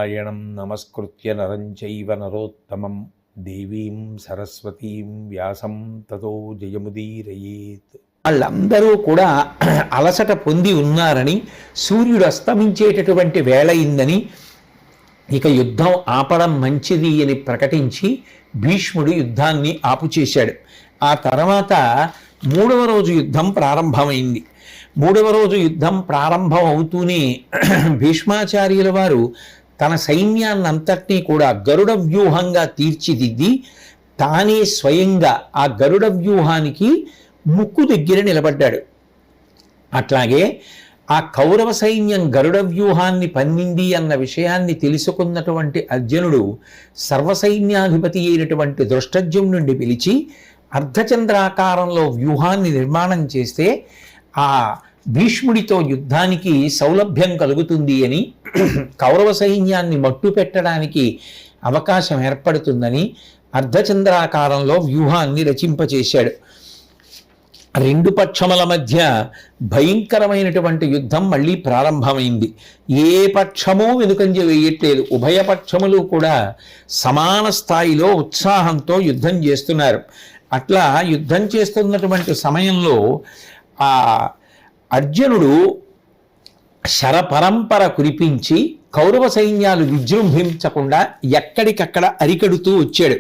నారాయణం నమస్కృత్య నరం చైవ నరోత్తమం దేవీం సరస్వతీం వ్యాసం తతో జయముదీరయేత్. వాళ్ళందరూ కూడా అలసట పొంది ఉన్నారని, సూర్యుడు అస్తమించేటటువంటి వేళ అయిందని, ఇక యుద్ధం ఆపడం మంచిది అని ప్రకటించి భీష్ముడు యుద్ధాన్ని ఆపుచేశాడు. ఆ తర్వాత 3వ రోజు యుద్ధం ప్రారంభమైంది. 3వ రోజు యుద్ధం ప్రారంభం అవుతూనే భీష్మాచార్యుల వారు తన సైన్యాన్నంతటినీ కూడా గరుడ వ్యూహంగా తీర్చిదిద్ది తానే స్వయంగా ఆ గరుడ వ్యూహానికి ముక్కు దగ్గర నిలబడ్డాడు. అట్లాగే ఆ కౌరవ సైన్యం గరుడ వ్యూహాన్ని పన్నింది అన్న విషయాన్ని తెలుసుకున్నటువంటి అర్జునుడు సర్వసైన్యాధిపతి అయినటువంటి దృష్టద్యుమ్నుడిని పిలిచి అర్ధచంద్రాకారంలో వ్యూహాన్ని నిర్మాణం చేస్తే ఆ భీష్ముడితో యుద్ధానికి సౌలభ్యం కలుగుతుంది అని, కౌరవ సైన్యాన్ని మట్టు పెట్టడానికి అవకాశం ఏర్పడుతుందని అర్ధచంద్రాకారంలో వ్యూహాన్ని రచింపచేశాడు. 2 పక్షముల మధ్య భయంకరమైనటువంటి యుద్ధం మళ్ళీ ప్రారంభమైంది. ఏ పక్షమూ వెనుకంజ వేయట్లేదు. ఉభయ పక్షములు కూడా సమాన స్థాయిలో ఉత్సాహంతో యుద్ధం చేస్తున్నారు. అట్లా యుద్ధం చేస్తున్నటువంటి సమయంలో ఆ అర్జునుడు శరపరంపర కురిపించి కౌరవ సైన్యాలు విజృంభించకుండా ఎక్కడికక్కడ అరికడుతూ వచ్చాడు.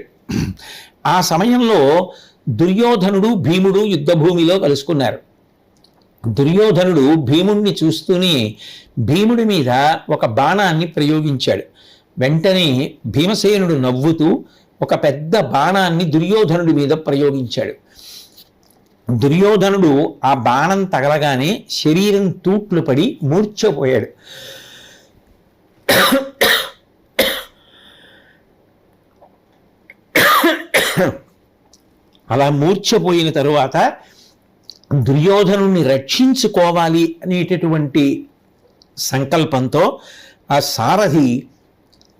ఆ సమయంలో దుర్యోధనుడు భీముడు యుద్ధభూమిలో కలుసుకున్నారు. దుర్యోధనుడు భీముణ్ణి చూస్తూనే భీముడి మీద ఒక బాణాన్ని ప్రయోగించాడు. వెంటనే భీమసేనుడు నవ్వుతూ ఒక పెద్ద బాణాన్ని దుర్యోధనుడి మీద ప్రయోగించాడు. దుర్యోధనుడు ఆ బాణం తగలగానే శరీరం తూట్లు పడి మూర్ఛపోయాడు. అలా మూర్ఛపోయిన తరువాత దుర్యోధనుణ్ణి రక్షించుకోవాలి అనేటటువంటి సంకల్పంతో ఆ సారథి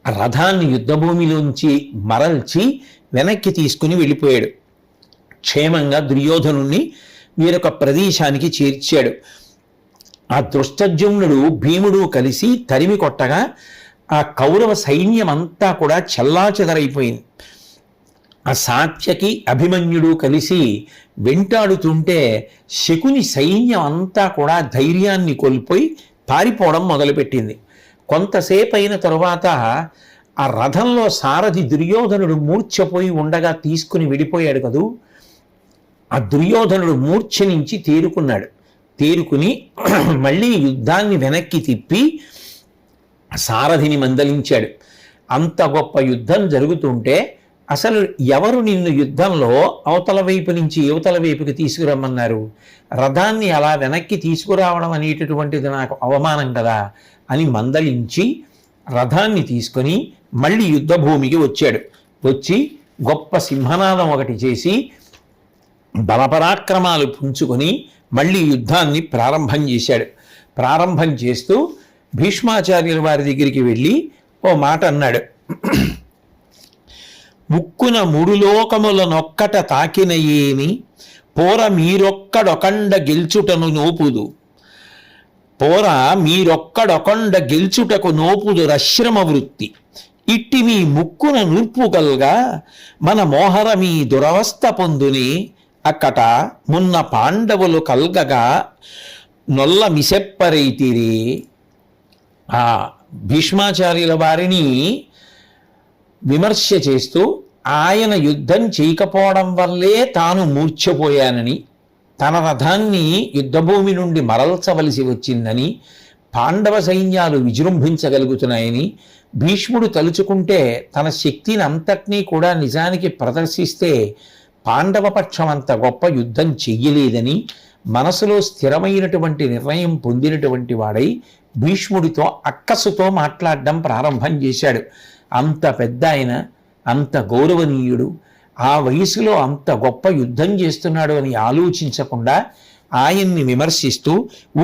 రథాన్ని యుద్ధభూమిలోంచి మరల్చి వెనక్కి తీసుకుని వెళ్ళిపోయాడు. క్షేమంగా దుర్యోధనుణ్ణి వేరొక ప్రదేశానికి చేర్చాడు. ఆ దృష్టద్యుమ్నుడు భీముడు కలిసి తరిమి కొట్టగా ఆ కౌరవ సైన్యం అంతా కూడా చెల్లాచెదరైపోయింది. ఆ సాత్యకి అభిమన్యుడు కలిసి వెంటాడుతుంటే శకుని సైన్యం అంతా కూడా ధైర్యాన్ని కోల్పోయి పారిపోవడం మొదలుపెట్టింది. కొంతసేపు అయిన తరువాత ఆ రథంలో సారథి దుర్యోధనుడు మూర్ఛపోయి ఉండగా తీసుకుని విడిపోయాడు కదూ. ఆ దుర్యోధనుడు మూర్ఛ నుంచి తేరుకుని మళ్ళీ యుద్ధాన్ని వెనక్కి తిప్పి సారథిని మందలించాడు. అంత గొప్ప యుద్ధం జరుగుతుంటే అసలు ఎవరు నిన్ను యుద్ధంలో అవతల వైపు నుంచి యువతల వైపుకి తీసుకురమ్మన్నారు? రథాన్ని అలా వెనక్కి తీసుకురావడం అనేటటువంటిది నాకు అవమానం కదా అని మందలించి రథాన్ని తీసుకొని మళ్ళీ యుద్ధభూమికి వచ్చాడు. వచ్చి గొప్ప సింహనాదం ఒకటి చేసి బలపరాక్రమాలు పుంజుకొని మళ్ళీ యుద్ధాన్ని ప్రారంభం చేశాడు. ప్రారంభం చేస్తూ భీష్మాచార్యుల వారి దగ్గరికి వెళ్ళి ఓ మాట అన్నాడు. ముక్కున 3 లోకములనొక్కట తాకిన ఏమి పోర మీరొక్కడొకండ గెల్చుటను నోపుదు, పోర మీరొక్కడొకండ గెల్చుటకు నోపుదు రశ్రమ వృత్తి, ఇట్టి మీ ముక్కున నూర్పుగల్గా మన మోహర మీ దురవస్థ పొందుని, అక్కట మున్న పాండవులు కల్గగా నొల్ల మిసెప్పరైతిరి. ఆ భీష్మాచార్యుల వారిని విమర్శ చేస్తూ ఆయన యుద్ధం చేయకపోవడం వల్లే తాను మూర్ఛపోయానని, తన రథాన్ని యుద్ధభూమి నుండి మరల్చవలసి వచ్చిందని, పాండవ సైన్యాలు విజృంభించగలుగుతున్నాయని, భీష్ముడు తలుచుకుంటే తన శక్తిని అంతటినీ కూడా నిజానికి ప్రదర్శిస్తే పాండవ పక్షం అంత గొప్ప యుద్ధం చెయ్యలేదని మనసులో స్థిరమైనటువంటి నిర్ణయం పొందినటువంటి వాడై భీష్ముడితో అక్కసుతో మాట్లాడడం ప్రారంభం చేశాడు. అంత పెద్ద ఆయన, అంత గౌరవనీయుడు, ఆ వయసులో అంత గొప్ప యుద్ధం చేస్తున్నాడు అని ఆలోచించకుండా ఆయన్ని విమర్శిస్తూ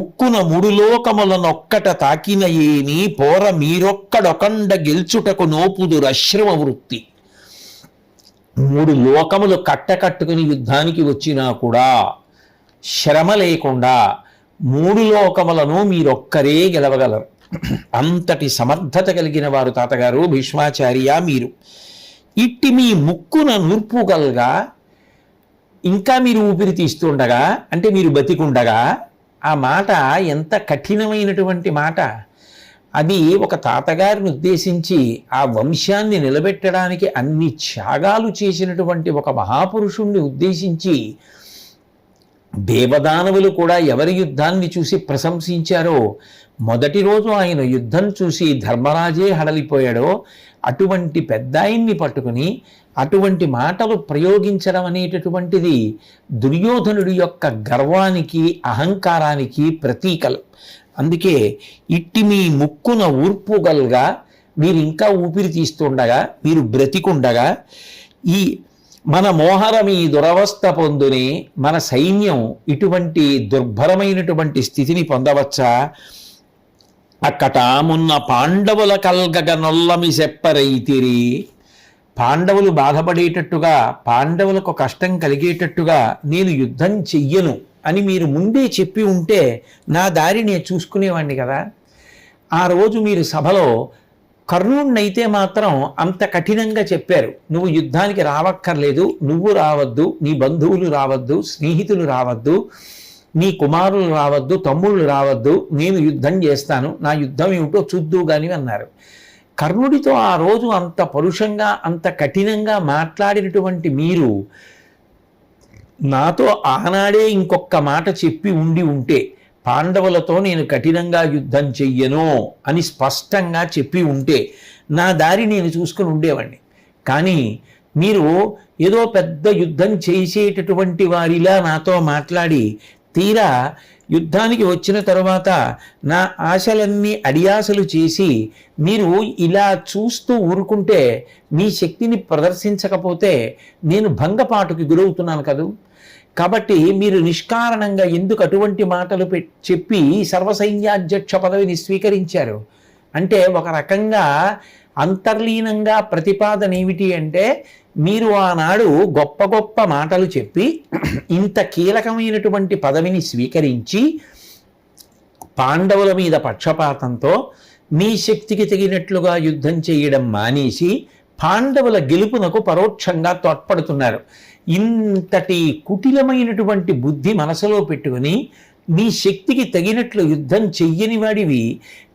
ఉక్కున 3 లోకములనొక్కట తాకిన ఏని పోర మీరొక్కడొకండ గెల్చుటకు నోపుదు రశ్రమ వృత్తి. 3 లోకములు కట్టకట్టుకుని యుద్ధానికి వచ్చినా కూడా శ్రమ లేకుండా 3 లోకములను మీరొక్కరే గెలవగలరు. అంతటి సమర్థత కలిగిన వారు తాతగారు భీష్మాచార్య మీరు. ఇట్టి మీ ముక్కున నూర్పుగల్గా ఇంకా మీరు ఊపిరి తీస్తుండగా, అంటే మీరు బతికుండగా, ఆ మాట ఎంత కఠినమైనటువంటి మాట. అది ఒక తాతగారిని ఉద్దేశించి ఆ వంశాన్ని నిలబెట్టడానికి అన్ని త్యాగాలు చేసినటువంటి ఒక మహాపురుషుణ్ణి ఉద్దేశించి దేవదానవులు కూడా ఎవరి యుద్ధాన్ని చూసి ప్రశంసించారో, మొదటి రోజు ఆయన యుద్ధం చూసి ధర్మరాజే హడలిపోయాడో అటువంటి పెద్దాయన్ని పట్టుకుని అటువంటి మాటలు ప్రయోగించడం అనేటటువంటిది దుర్యోధనుడి యొక్క గర్వానికి అహంకారానికి ప్రతీకలు. అందుకే ఇట్టి మీ ముక్కున ఊర్పుగల్గా మీరు ఇంకా ఊపిరి తీస్తుండగా, మీరు బ్రతికుండగా, ఈ మన మోహరం ఈ దురవస్థ పొందుని మన సైన్యం ఇటువంటి దుర్భరమైనటువంటి స్థితిని పొందవచ్చా? అక్కట మున్న పాండవుల కల్గగ నొల్లమి సెప్పరైతిరి. పాండవులు బాధపడేటట్టుగా, పాండవులకు కష్టం కలిగేటట్టుగా నేను యుద్ధం చెయ్యను అని మీరు ముందే చెప్పి ఉంటే నా దారి నేను చూసుకునేవాడిని కదా. ఆ రోజు మీరు సభలో కర్ణుడినైతే మాత్రం అంత కఠినంగా చెప్పారు, నువ్వు యుద్ధానికి రావక్కర్లేదు, నువ్వు రావద్దు, నీ బంధువులు రావద్దు, స్నేహితులు రావద్దు, నీ కుమారులు రావద్దు, తమ్ముళ్ళు రావద్దు, నేను యుద్ధం చేస్తాను, నా యుద్ధం ఏమిటో చూద్దు కానీ అన్నారు. కర్ణుడితో ఆ రోజు అంత పరుషంగా అంత కఠినంగా మాట్లాడినటువంటి మీరు నాతో ఆనాడే ఇంకొక మాట చెప్పి ఉంటే, పాండవులతో నేను కఠినంగా యుద్ధం చెయ్యను అని స్పష్టంగా చెప్పి ఉంటే నా దారి నేను చూసుకుని ఉండేవాడిని. కానీ మీరు ఏదో పెద్ద యుద్ధం చేసేటటువంటి వారిలా నాతో మాట్లాడి తీరా యుద్ధానికి వచ్చిన తర్వాత నా ఆశలన్నీ అడియాసలు చేసి మీరు ఇలా చూస్తూ ఊరుకుంటే, మీ శక్తిని ప్రదర్శించకపోతే నేను భంగపాటుకి గురవుతున్నాను కదూ. కాబట్టి మీరు నిష్కారణంగా ఎందుకు అటువంటి మాటలు చెప్పి సర్వసైన్యాధ్యక్ష పదవిని స్వీకరించారు అంటే, ఒక రకంగా అంతర్లీనంగా ప్రతిపాదన ఏమిటి అంటే, మీరు ఆనాడు గొప్ప గొప్ప మాటలు చెప్పి ఇంత కీలకమైనటువంటి పదవిని స్వీకరించి పాండవుల మీద పక్షపాతంతో మీ శక్తికి తగినట్లుగా యుద్ధం చేయడం మానేసి పాండవుల గెలుపునకు పరోక్షంగా తోడ్పడుతున్నారు. ఇంతటి కుటిలమైనటువంటి బుద్ధి మనసులో పెట్టుకుని నీ శక్తికి తగినట్లు యుద్ధం చెయ్యని వాడివి,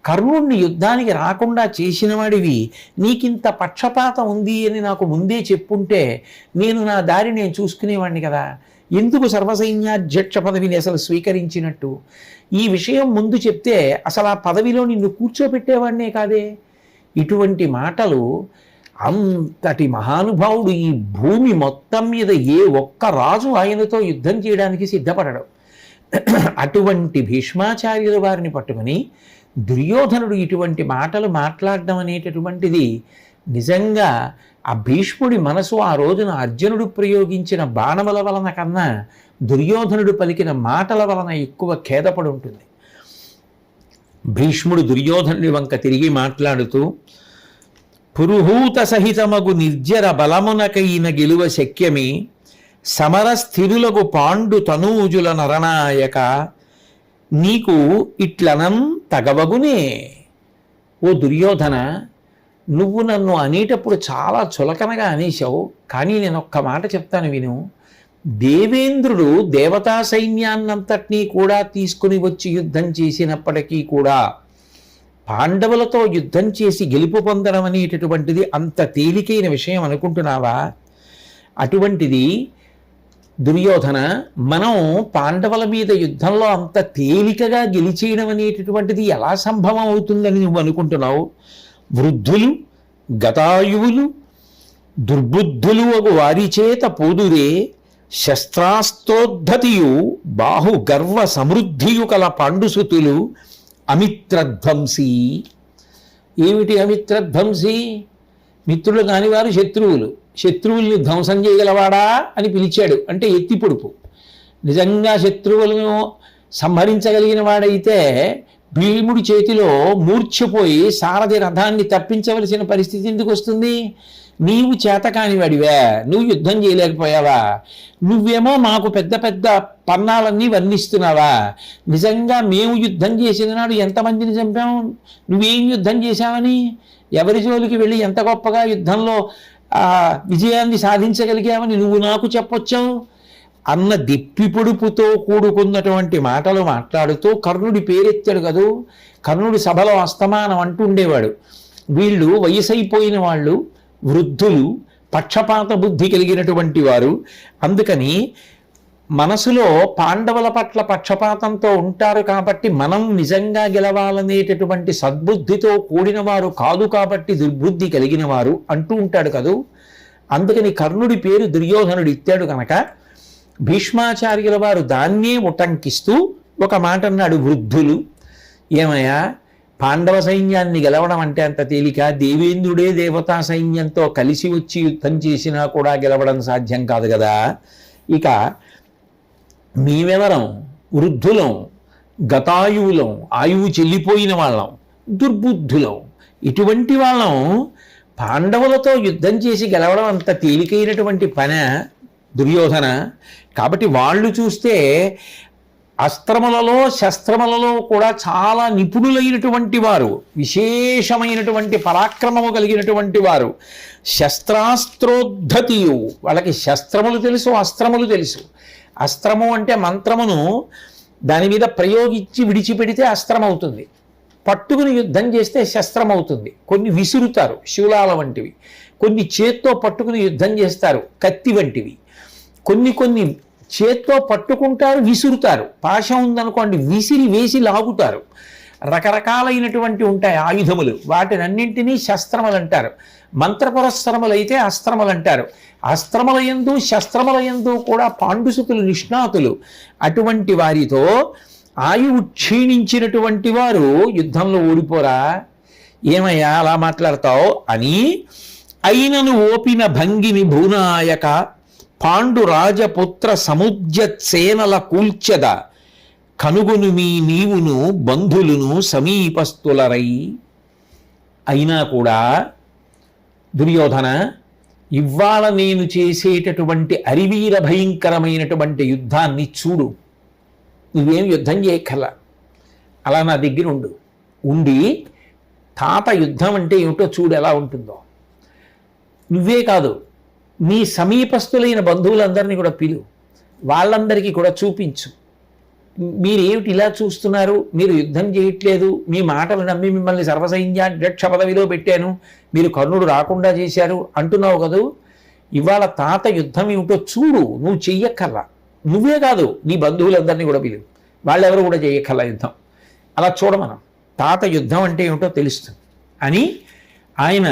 కర్ణుడిని యుద్ధానికి రాకుండా చేసిన వాడివి, నీకింత పక్షపాతం ఉంది అని నాకు ముందే చెప్పుంటే నేను నా దారి నేను చూసుకునేవాడిని కదా. ఎందుకు సర్వసైన్యాధ్యక్ష పదవిని అసలు స్వీకరించినట్టు? ఈ విషయం ముందు చెప్తే అసలు ఆ పదవిలో నిన్ను కూర్చోబెట్టేవాడినే కాదే. ఇటువంటి మాటలు అంతటి మహానుభావుడు ఈ భూమి మొత్తం మీద ఏ ఒక్క రాజు ఆయనతో యుద్ధం చేయడానికి సిద్ధపడడు. అటువంటి భీష్మాచార్యుల వారిని పట్టుకుని దుర్యోధనుడు ఇటువంటి మాటలు మాట్లాడడం అనేటటువంటిది నిజంగా ఆ భీష్ముడి మనసు ఆ రోజున అర్జునుడు ప్రయోగించిన బాణముల వలన కన్నా దుర్యోధనుడు పలికిన మాటల వలన ఎక్కువ ఖేదపడి ఉంటుంది. భీష్ముడు దుర్యోధనుడి వంక తిరిగి మాట్లాడుతూ, పురుహూత సహితమగు నిర్జర బలమునకైన గెలువ శక్యమి, సమరస్థిరులకు పాండు తనూజుల నరనాయక, నీకు ఇట్లనం తగవగునే. ఓ దుర్యోధన, నువ్వు నన్ను అనేటప్పుడు చాలా చులకనగా అనేశావు, కానీ నేను ఒక్క మాట చెప్తాను విను. దేవేంద్రుడు దేవతా సైన్యాన్నంతటినీ కూడా తీసుకుని వచ్చి యుద్ధం చేసినప్పటికీ కూడా పాండవులతో యుద్ధం చేసి గెలుపు పొందడం అనేటటువంటిది అంత తేలికైన విషయం అనుకుంటున్నావా? అటువంటిది దుర్యోధన, మనం పాండవుల మీద యుద్ధంలో అంత తేలికగా గెలిచేయడం అనేటటువంటిది ఎలా సంభవం అవుతుందని నువ్వు అనుకుంటున్నావు? వృద్ధులు, గతాయువులు, దుర్బుద్ధులు అగు వారి చేత పోదురే, శస్త్రాస్తోద్ధతియు బాహు గర్వ సమృద్ధియు కల పాండుసుతులు అమిత్రధ్వంసి. ఏమిటి అమిత్రధ్వంసి? మిత్రులు కాని వారు శత్రువులు, శత్రువుల్ని ధ్వంసం చేయగలవాడా అని పిలిచాడు అంటే ఎత్తి పొడుపు. నిజంగా శత్రువులను సంహరించగలిగిన వాడైతే భీముడి చేతిలో మూర్ఛపోయి సారథి రథాన్ని తప్పించవలసిన పరిస్థితి ఎందుకు వస్తుంది? నీవు చేతకాని వాడివా, నువ్వు యుద్ధం చేయలేకపోయావా, నువ్వేమో మాకు పెద్ద పెద్ద పన్నాలన్నీ వర్ణిస్తున్నావా, నిజంగా మేము యుద్ధం చేసిన నాడు ఎంతమందిని చంపాము, నువ్వేం యుద్ధం చేశావని, ఎవరి జోలికి వెళ్ళి ఎంత గొప్పగా యుద్ధంలో విజయాన్ని సాధించగలిగావని నువ్వు నాకు చెప్పొచ్చావు అన్న దిప్పిపొడుపుతో కూడుకున్నటువంటి మాటలు మాట్లాడుతూ కర్ణుడి పేరెత్తాడు కదూ. కర్ణుడి సభలో అస్తమానం అంటుండేవాడు, వీళ్ళు వయసైపోయిన వాళ్ళు, వృద్ధులు, పక్షపాత బుద్ధి కలిగినటువంటి వారు, అందుకని మనసులో పాండవుల పట్ల పక్షపాతంతో ఉంటారు కాబట్టి మనం నిజంగా గెలవాలనేటటువంటి సద్బుద్ధితో కూడిన వారు కాదు కాబట్టి దుర్బుద్ధి కలిగిన వారు అంటూ ఉంటాడు కదూ. అందుకని కర్ణుడి పేరు దుర్యోధనుడు ఇచ్చాడు కనుక భీష్మాచార్యుల వారు దాన్నే ఉటంకిస్తూ ఒక మాట అన్నాడు, వృద్ధులు. ఏమయ్యా, పాండవ సైన్యాన్ని గెలవడం అంటే అంత తేలిక? దేవేంద్రుడే దేవతా సైన్యంతో కలిసి వచ్చి యుద్ధం చేసినా కూడా గెలవడం సాధ్యం కాదు కదా. ఇక మేమెవరం? వృద్ధులం, గతాయువులం, ఆయువు చెల్లిపోయిన వాళ్ళం, దుర్బుద్ధులం. ఇటువంటి వాళ్ళం పాండవులతో యుద్ధం చేసి గెలవడం అంత తేలికైనటువంటి పని దుర్యోధన. కాబట్టి వాళ్ళు చూస్తే అస్త్రములలో శస్త్రములలో కూడా చాలా నిపుణులైనటువంటి వారు, విశేషమైనటువంటి పరాక్రమము కలిగినటువంటి వారు, శస్త్రాస్త్రోద్ధతియు, వాళ్ళకి శస్త్రములు తెలుసు, అస్త్రములు తెలుసు. అస్త్రము అంటే మంత్రమును దాని మీద ప్రయోగించి విడిచిపెడితే అస్త్రం అవుతుంది, పట్టుకుని యుద్ధం చేస్తే శస్త్రం అవుతుంది. కొన్ని విసురుతారు, శూలాల వంటివి, కొన్ని చేత్తో పట్టుకుని యుద్ధం చేస్తారు, కత్తి వంటివి, కొన్ని చేత్తో పట్టుకుంటారు, విసురుతారు. పాశం ఉందనుకోండి, విసిరి వేసి లాగుతారు. రకరకాలైనటువంటి ఉంటాయి ఆయుధములు, వాటినన్నింటినీ శస్త్రములు అంటారు. మంత్రపురస్సరములైతే అస్త్రములు అంటారు. అస్త్రములయందు శస్త్రములయందు కూడా పాండుసుతులు నిష్ణాతులు. అటువంటి వారితో ఆయువు క్షీణించినటువంటి వారు యుద్ధంలో ఓడిపోరా? ఏమయ్యా అలా మాట్లాడతావు అని. అయినను ఓపిన భంగిని భూనాయక పాండు రాజపుత్ర సముద్యత్సేనల కూల్చెద కనుగొను మీ నీవును బంధులును సమీపస్థులరై. అయినా కూడా దుర్యోధన, ఇవాళ నేను చేసేటటువంటి అరివీర భయంకరమైనటువంటి యుద్ధాన్ని చూడు. నువ్వేం యుద్ధం చేయక్కర్లా, అలా నా దగ్గర ఉండి తాత యుద్ధం అంటే ఏమిటో చూడు ఎలా ఉంటుందో. నువ్వే కాదు, నీ సమీపస్థులైన బంధువులందరినీ కూడా పిలు, వాళ్ళందరికీ కూడా చూపించు. మీరేమిటి ఇలా చూస్తున్నారు, మీరు యుద్ధం చేయట్లేదు, మీ మాటలు నమ్మి మిమ్మల్ని సర్వసైన్యాధ్యక్ష పదవిలో పెట్టాను, మీరు కర్ణుడు రాకుండా చేశారు అంటున్నావు కదూ. ఇవాళ తాత యుద్ధం ఏమిటో చూడు, నువ్వు చెయ్యక్కర్లా. నువ్వే కాదు, నీ బంధువులందరినీ కూడా పిలు, వాళ్ళెవరు కూడా చెయ్యక్కర్లా యుద్ధం. అలా చూడమనం, తాత యుద్ధం అంటే ఏమిటో తెలుస్తుంది అని ఆయన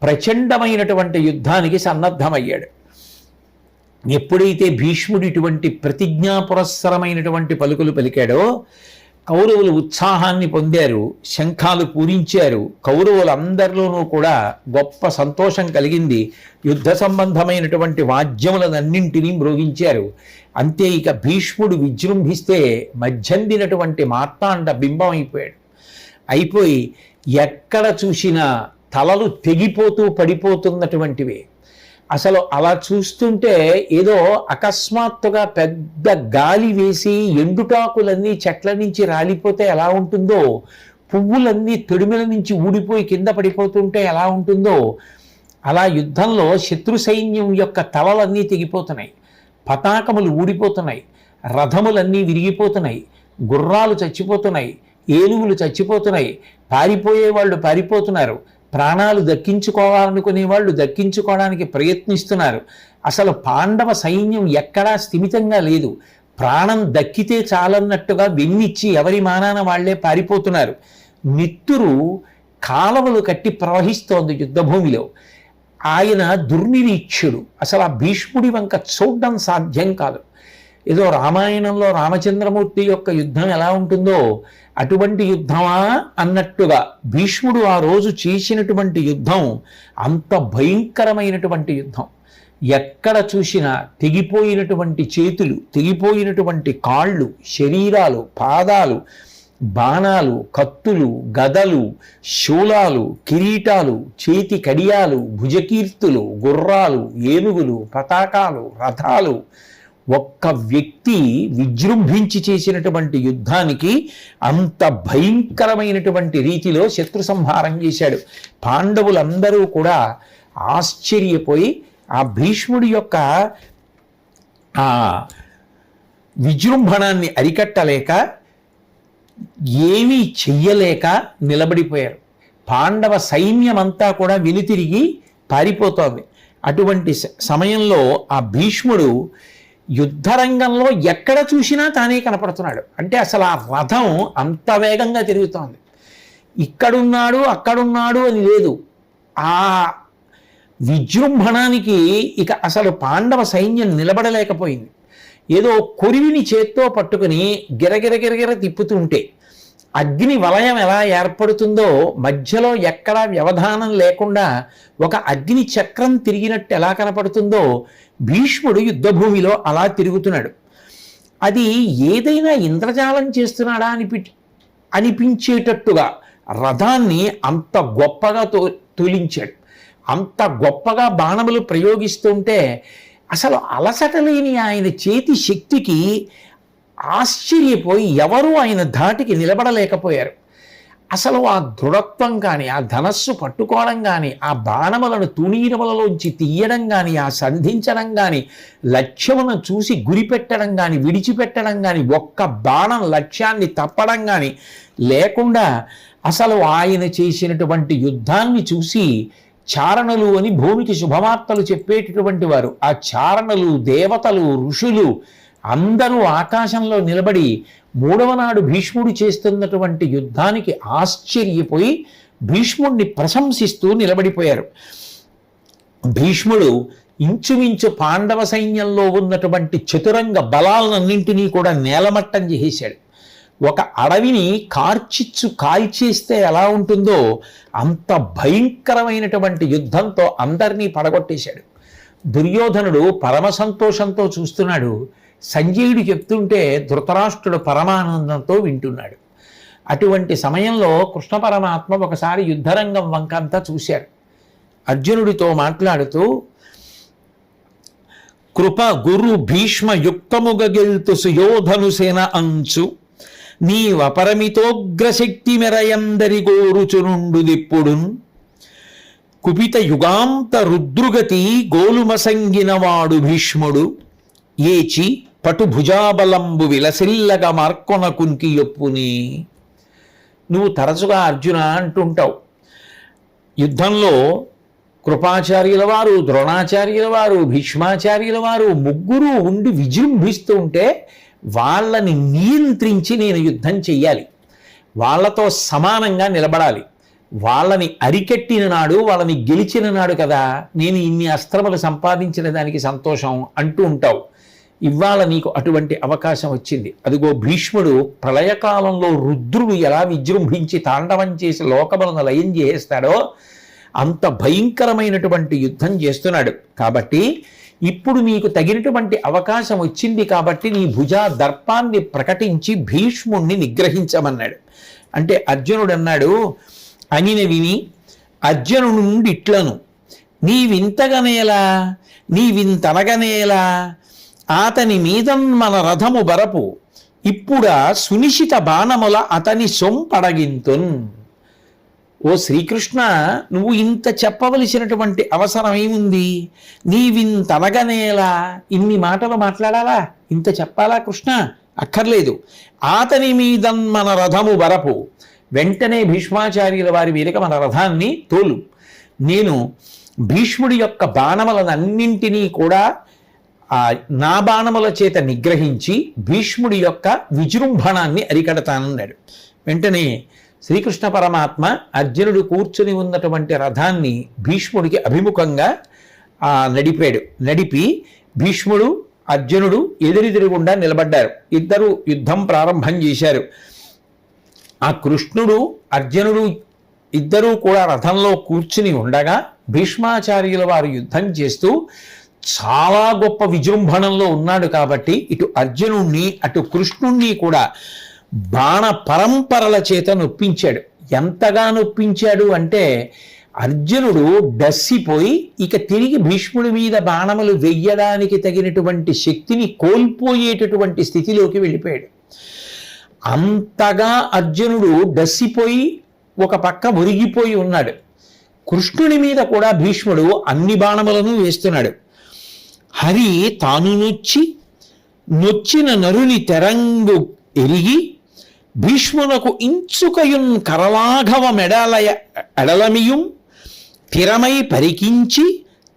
ప్రచండమైనటువంటి యుద్ధానికి సన్నద్ధమయ్యాడు. ఎప్పుడైతే భీష్ముడు ఇటువంటి ప్రతిజ్ఞాపురస్సరమైనటువంటి పలుకులు పలికాడో కౌరవులు ఉత్సాహాన్ని పొందారు, శంఖాలు పూరించారు. కౌరవులందరిలోనూ కూడా గొప్ప సంతోషం కలిగింది. యుద్ధ సంబంధమైనటువంటి వాద్యములనన్నింటినీ మ్రోగించారు. అంతే, ఇక భీష్ముడు విజృంభిస్తే మధ్యందినటువంటి మార్తాండ బింబం అయిపోయి ఎక్కడ చూసినా తలలు తెగిపోతూ పడిపోతున్నటువంటివే. అసలు అలా చూస్తుంటే ఏదో అకస్మాత్తుగా పెద్ద గాలి వేసి ఎండుటాకులన్నీ చెట్ల నుంచి రాలిపోతే ఎలా ఉంటుందో, పువ్వులన్నీ తొడిమెల నుంచి ఊడిపోయి కింద పడిపోతుంటే ఎలా ఉంటుందో, అలా యుద్ధంలో శత్రు సైన్యం యొక్క తలలన్నీ తెగిపోతున్నాయి, పతాకములు ఊడిపోతున్నాయి, రథములన్నీ విరిగిపోతున్నాయి, గుర్రాలు చచ్చిపోతున్నాయి, ఏనుగులు చచ్చిపోతున్నాయి, పారిపోయే వాళ్ళు పారిపోతున్నారు, ప్రాణాలు దక్కించుకోవాలనుకునే వాళ్ళు దక్కించుకోవడానికి ప్రయత్నిస్తున్నారు. అసలు పాండవ సైన్యం ఎక్కడా స్థిమితంగా లేదు. ప్రాణం దక్కితే చాలన్నట్టుగా వెన్నిచ్చి ఎవరి మానాన వాళ్లే పారిపోతున్నారు. నిత్తురు కాలవలు కట్టి ప్రవహిస్తోంది యుద్ధభూమిలో. ఆయన దుర్నిరీక్షుడు, అసలు ఆ భీష్ముడి వంక చూడడం సాధ్యం కాదు. ఏదో రామాయణంలో రామచంద్రమూర్తి యొక్క యుద్ధం ఎలా ఉంటుందో అటువంటి యుద్ధమా అన్నట్టుగా భీష్ముడు ఆ రోజు చేసినటువంటి యుద్ధం అంత భయంకరమైనటువంటి యుద్ధం. ఎక్కడ చూసినా తెగిపోయినటువంటి చేతులు, తెగిపోయినటువంటి కాళ్ళు, శరీరాలు, పాదాలు, బాణాలు, కత్తులు, గదలు, శూలాలు, కిరీటాలు, చేతి కడియాలు, భుజకీర్తులు, గుర్రాలు, ఏనుగులు, పతాకాలు, రథాలు, ఒక్క వ్యక్తి విజృంభించి చేసినటువంటి యుద్ధానికి అంత భయంకరమైనటువంటి రీతిలో శత్రు సంహారం చేశాడు. పాండవులందరూ కూడా ఆశ్చర్యపోయి ఆ భీష్ముడి యొక్క ఆ విజృంభణాన్ని అరికట్టలేక ఏమీ చెయ్యలేక నిలబడిపోయారు. పాండవ సైన్యమంతా కూడా వెనుతిరిగి పారిపోతోంది. అటువంటి సమయంలో ఆ భీష్ముడు యుద్ధరంగంలో ఎక్కడ చూసినా తానే కనపడుతున్నాడు. అంటే అసలు ఆ రథం అంత వేగంగా తిరుగుతోంది. ఇక్కడున్నాడు అక్కడున్నాడు అని లేదు. ఆ విజృంభణానికి ఇక అసలు పాండవ సైన్యం నిలబడలేకపోయింది. ఏదో కొరివిని చేత్తో పట్టుకుని గిరగిర తిప్పుతుంటే అగ్ని వలయం ఎలా ఏర్పడుతుందో మధ్యలో ఎక్కడా వ్యవధానం లేకుండా ఒక అగ్ని చక్రం తిరిగినట్టు ఎలా కనపడుతుందో భీష్ముడు యుద్ధభూమిలో అలా తిరుగుతున్నాడు. అది ఏదైనా ఇంద్రజాలం చేస్తున్నాడా అనిపించేటట్టుగా రథాన్ని అంత గొప్పగా తొలించాడు. అంత గొప్పగా బాణములు ప్రయోగిస్తుంటే అసలు అలసట లేని ఆయన చేతి శక్తికి ఆశ్చర్యపోయి ఎవరూ ఆయన ధాటికి నిలబడలేకపోయారు. అసలు ఆ దృఢత్వం కానీ, ఆ ధనస్సు పట్టుకోవడం కానీ, ఆ బాణములను తూణీరములలోంచి తీయడం కానీ, ఆ సంధించడం కానీ, లక్ష్యమును చూసి గురిపెట్టడం కానీ, విడిచిపెట్టడం కానీ, ఒక్క బాణం లక్ష్యాన్ని తప్పడం కానీ లేకుండా అసలు ఆయన చేసినటువంటి యుద్ధాన్ని చూసి చారణులు అని భూమికి శుభవార్తలు చెప్పేటటువంటి వారు, ఆ చారణులు, దేవతలు, ఋషులు అందరూ ఆకాశంలో నిలబడి మూడవ నాడు భీష్ముడు చేస్తున్నటువంటి యుద్ధానికి ఆశ్చర్యపోయి భీష్ముడిని ప్రశంసిస్తూ నిలబడిపోయారు. భీష్ముడు ఇంచుమించు పాండవ సైన్యంలో ఉన్నటువంటి చతురంగ బలాలన్నింటినీ కూడా నేలమట్టం చేసేశాడు. ఒక అడవిని కార్చిచ్చు కాల్చేస్తే ఎలా ఉంటుందో అంత భయంకరమైనటువంటి యుద్ధంతో అందరినీ పడగొట్టేశాడు. దుర్యోధనుడు పరమ సంతోషంతో చూస్తున్నాడు. సంజయుడు చెప్తుంటే ధృతరాష్ట్రుడు పరమానందంతో వింటున్నాడు. అటువంటి సమయంలో కృష్ణ పరమాత్మ ఒకసారి యుద్ధరంగం వంకంతా చూశారు. అర్జునుడితో మాట్లాడుతూ, కృప గురు భీష్మ యుక్తముగ గెల్తు సుయోధను సేన అంచు నీవపరమితోగ్రశక్తి మెరయందరి గోరుచునుండు దిప్పుడున్ కుపిత యుగాంత రుద్రుగతి గోలుమసంగినవాడు భీష్ముడు ఏచి పటు భుజాబలంబు విలసిల్లగా మార్కొన కుంకి యొప్పుని. నువ్వు తరచుగా అర్జున అంటుంటావు, యుద్ధంలో కృపాచార్యుల వారు, ద్రోణాచార్యుల వారు, భీష్మాచార్యుల వారు ముగ్గురు ఉండి విజృంభిస్తూ ఉంటే వాళ్ళని నియంత్రించి నేను యుద్ధం చెయ్యాలి, వాళ్ళతో సమానంగా నిలబడాలి, వాళ్ళని అరికట్టిన నాడు, వాళ్ళని గెలిచిన నాడు కదా నేను ఇన్ని అస్త్రములు సంపాదించిన దానికి సంతోషం అంటూ ఉంటావు. ఇవాళ నీకు అటువంటి అవకాశం వచ్చింది. అదిగో భీష్ముడు ప్రళయకాలంలో రుద్రుడు ఎలా విజృంభించి తాండవం చేసి లోకములను లయం చేస్తాడో అంత భయంకరమైనటువంటి యుద్ధం చేస్తున్నాడు. కాబట్టి ఇప్పుడు నీకు తగినటువంటి అవకాశం వచ్చింది కాబట్టి నీ భుజా దర్పాన్ని ప్రకటించి భీష్ముణ్ణి నిగ్రహించమన్నాడు. అంటే అర్జునుడు అన్నాడు, అనిన విని అర్జును నుండి ఇట్లను, నీవింతగనేలా నీవింతనగనేలా అతని మీదన్ మన రథము బరపు ఇప్పుడా సునిశిత బాణముల అతని సొంపడగింతున్. ఓ శ్రీకృష్ణ, నువ్వు ఇంత చెప్పవలసినటువంటి అవసరం ఏముంది? నీవింతనగనేలా ఇన్ని మాటలు మాట్లాడాలా? ఇంత చెప్పాలా కృష్ణ? అక్కర్లేదు. అతని మీదన్ మన రథము బరపు, వెంటనే భీష్మాచార్యుల వారి మీదకి మన రథాన్ని తోలు. నేను భీష్ముడి యొక్క బాణములనన్నింటినీ కూడా నా బాణముల చేత నిగ్రహించి భీష్ముడి యొక్క విజృంభణాన్ని అరికడతానన్నాడు. వెంటనే శ్రీకృష్ణ పరమాత్మ అర్జునుడు కూర్చుని ఉన్నటువంటి రథాన్ని భీష్ముడికి అభిముఖంగా నడిపాడు. నడిపి భీష్ముడు అర్జునుడు ఎదురెదురుగుండా నిలబడ్డారు. ఇద్దరు యుద్ధం ప్రారంభం చేశారు. ఆ కృష్ణుడు అర్జునుడు ఇద్దరూ కూడా రథంలో కూర్చుని ఉండగా భీష్మాచార్యుల వారు యుద్ధం చేస్తూ చాలా గొప్ప విజృంభణంలో ఉన్నాడు కాబట్టి ఇటు అర్జునుణ్ణి అటు కృష్ణుణ్ణి కూడా బాణ పరంపరల చేత నొప్పించాడు. ఎంతగా నొప్పించాడు అంటే అర్జునుడు డస్సిపోయి ఇక తిరిగి భీష్ముడి మీద బాణములు వెయ్యడానికి తగినటువంటి శక్తిని కోల్పోయేటటువంటి స్థితిలోకి వెళ్ళిపోయాడు. అంతగా అర్జునుడు డస్సిపోయి ఒక పక్క ఒరిగిపోయి ఉన్నాడు. కృష్ణుని మీద కూడా భీష్ముడు అన్ని బాణములను వేస్తున్నాడు. హరి తాను నొచ్చిన నరుని తెరంగు ఎరిగి భీష్మునకు ఇంచుకయున్ కరలాఘవ ఎడలమియుం స్థిరమై పరికించి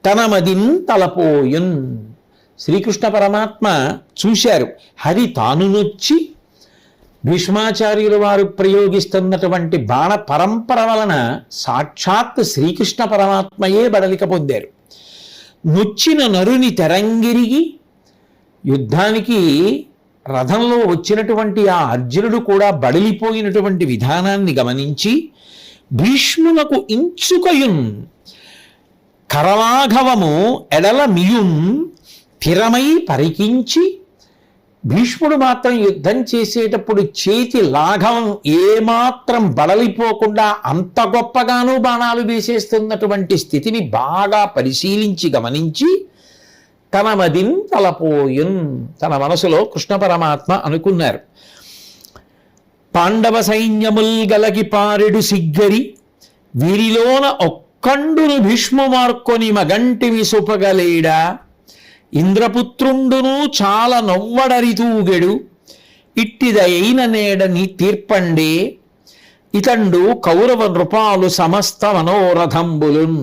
తనమదిన్ తలపోయున్. శ్రీకృష్ణ పరమాత్మ చూశారు. హరి తాను నొచ్చి భీష్మాచార్యుల వారు ప్రయోగిస్తున్నటువంటి బాణ పరంపర వలన సాక్షాత్ శ్రీకృష్ణ పరమాత్మయే బడలిక పొందారు. నొచ్చిన నరుని తెరంగిరిగి, యుద్ధానికి రథంలో వచ్చినటువంటి ఆ అర్జునుడు కూడా బడలిపోయినటువంటి విధానాన్ని గమనించి భీష్మునకు ఇంచుకయున్ కరలాఘవము ఎడల మియున్ స్థిరమై పరికించి, భీష్ముడు మాత్రం యుద్ధం చేసేటప్పుడు చేతి లాఘవం ఏమాత్రం బడలిపోకుండా అంత గొప్పగానూ బాణాలు వేసేస్తున్నటువంటి స్థితిని బాగా పరిశీలించి గమనించి తన మదిన్ తలపోయున్, తన మనసులో కృష్ణ పరమాత్మ అనుకున్నారు. పాండవ సైన్యముల్ గలకి పారెడు సిగ్గరి వీరిలోన ఒక్కండును భీష్ము మార్కొని మగంటివి సుపగలేడా, ఇంద్రపుత్రుండును చాలా నొవ్వడరితూగెడు ఇట్టిదైన నేడని తీర్పండే ఇతండు కౌరవ నృపాలు సమస్త మనోరథంబులున్.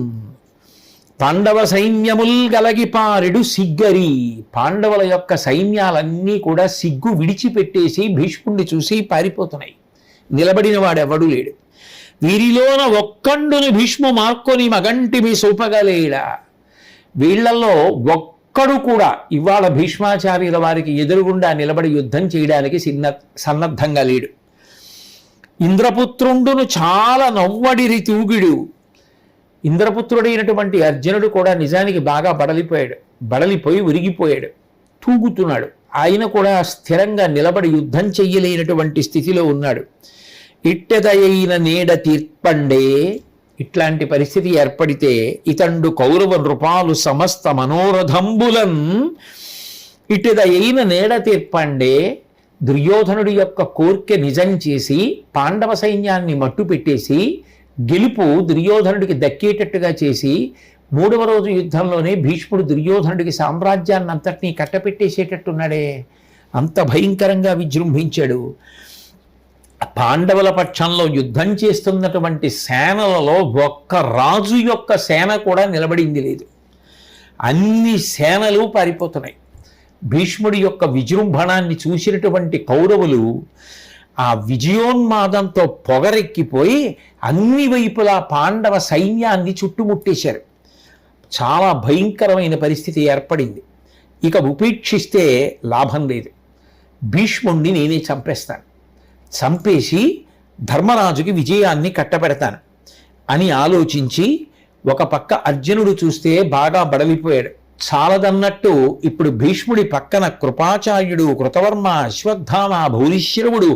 పాండవ సైన్యముల్ గలగిపారెడు సిగ్గరి, పాండవుల యొక్క సైన్యాలన్నీ కూడా సిగ్గు విడిచిపెట్టేసి భీష్ముడిని చూసి పారిపోతున్నాయి. నిలబడిన వాడెవడూ లేడు. వీరిలోన ఒక్కండుని భీష్ము మార్కొని మగంటివి సూపగలేడా, వీళ్లలో ఒక్కడు కూడా ఇవాళ భీష్మాచార్యుల వారికి ఎదురుగుండా నిలబడి యుద్ధం చేయడానికి సన్నద్ధంగా లేడు. ఇంద్రపుత్రుండును చాలా నవ్వడిరి తూగిడు, ఇంద్రపుత్రుడైనటువంటి అర్జునుడు కూడా నిజానికి బాగా బడలిపోయి ఉరిగిపోయాడు, తూగుతున్నాడు. ఆయన కూడా స్థిరంగా నిలబడి యుద్ధం చెయ్యలేనటువంటి స్థితిలో ఉన్నాడు. ఇట్టెదయైన నీడ తీర్పండే, ఇట్లాంటి పరిస్థితి ఏర్పడితే ఇతండు కౌరవ నృపాలు సమస్త మనోరథంబులన్. ఇట్టెదయైన నీడ తీర్పండే, దుర్యోధనుడి యొక్క కోర్కె నిజం చేసి పాండవ సైన్యాన్ని మట్టు పెట్టేసి గెలుపు దుర్యోధనుడికి దక్కేటట్టుగా చేసి 3వ రోజు యుద్ధంలోనే భీష్ముడు దుర్యోధనుడికి సామ్రాజ్యాన్ని అంతటినీ కట్టపెట్టేసేటట్టున్నాడే, అంత భయంకరంగా విజృంభించాడు. పాండవుల పక్షంలో యుద్ధం చేస్తున్నటువంటి సేనలలో ఒక్క రాజు యొక్క సేన కూడా నిలబడింది లేదు. అన్ని సేనలు పారిపోతున్నాయి. భీష్ముడి యొక్క విజృంభణాన్ని చూసినటువంటి కౌరవులు ఆ విజయోన్మాదంతో పొగరెక్కిపోయి అన్ని వైపులా పాండవ సైన్యాన్ని చుట్టుముట్టేశారు. చాలా భయంకరమైన పరిస్థితి ఏర్పడింది. ఇక ఉపేక్షిస్తే లాభం లేదు. భీష్ముణ్ణి నేనే చంపేస్తాను, చంపేసి ధర్మరాజుకి విజయాన్ని కట్టబెడతాను అని ఆలోచించి ఒక పక్క అర్జునుడు చూస్తే బాగా బడలిపోయాడు. చాలదన్నట్టు ఇప్పుడు భీష్ముడి పక్కన కృపాచార్యుడు, కృతవర్మ, అశ్వత్థామ, భూరిశ్రవుడు,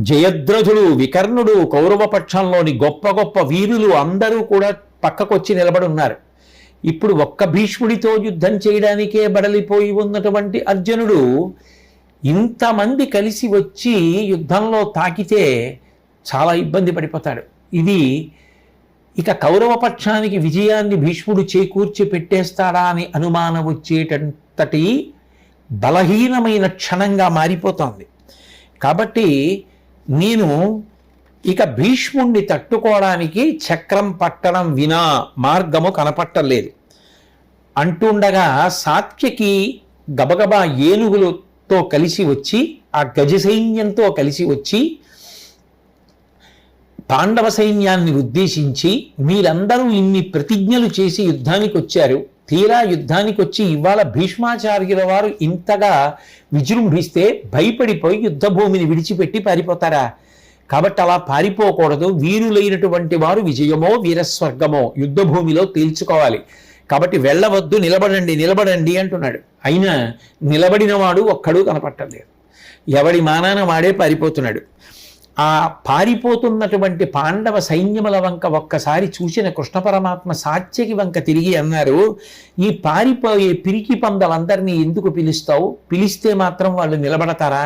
జయద్రథుడు, వికర్ణుడు, కౌరవపక్షంలోని గొప్ప గొప్ప వీరులు అందరూ కూడా పక్కకొచ్చి నిలబడి ఉన్నారు. ఇప్పుడు ఒక్క భీష్ముడితో యుద్ధం చేయడానికే బడలిపోయి ఉన్నటువంటి అర్జునుడు ఇంతమంది కలిసి వచ్చి యుద్ధంలో తాకితే చాలా ఇబ్బంది పడిపోతాడు. ఇది ఇక కౌరవ పక్షానికి విజయాన్ని భీష్ముడు చేకూర్చి పెట్టేస్తాడా అని అనుమానం వచ్చేటంతటి బలహీనమైన క్షణంగా మారిపోతోంది. కాబట్టి నేను ఇక భీష్ముణ్ణి తట్టుకోవడానికి చక్రం పట్టడం వినా మార్గము కనపట్టలేదు అంటుండగా సాత్యకి గబగబా ఏనుగులతో కలిసి వచ్చి ఆ గజ సైన్యంతో కలిసి వచ్చి పాండవ సైన్యాన్ని ఉద్దేశించి మీరందరూ ఇన్ని ప్రతిజ్ఞలు చేసి యుద్ధానికి వచ్చారు, తీరా యుద్ధానికి వచ్చి ఇవాళ భీష్మాచార్యుల వారు ఇంతగా విజృంభిస్తే భయపడిపోయి యుద్ధభూమిని విడిచిపెట్టి పారిపోతారా? కాబట్టి అలా పారిపోకూడదు. వీరులైనటువంటి వారు విజయమో వీరస్వర్గమో యుద్ధభూమిలో తేల్చుకోవాలి. కాబట్టి వెళ్ళవద్దు, నిలబడండి నిలబడండి అంటున్నాడు. అయినా నిలబడిన వాడు ఒక్కడూ కనపట్టలేదు. ఎవడి మానాన వాడే పారిపోతున్నాడు. ఆ పారిపోతున్నటువంటి పాండవ సైన్యముల వంక ఒక్కసారి చూసిన కృష్ణ పరమాత్మ సాత్యకి వంక తిరిగి అన్నారు, ఈ పారిపోయే పిరికి పందలందరినీ ఎందుకు పిలుస్తావు? పిలిస్తే మాత్రం వాళ్ళు నిలబడతారా?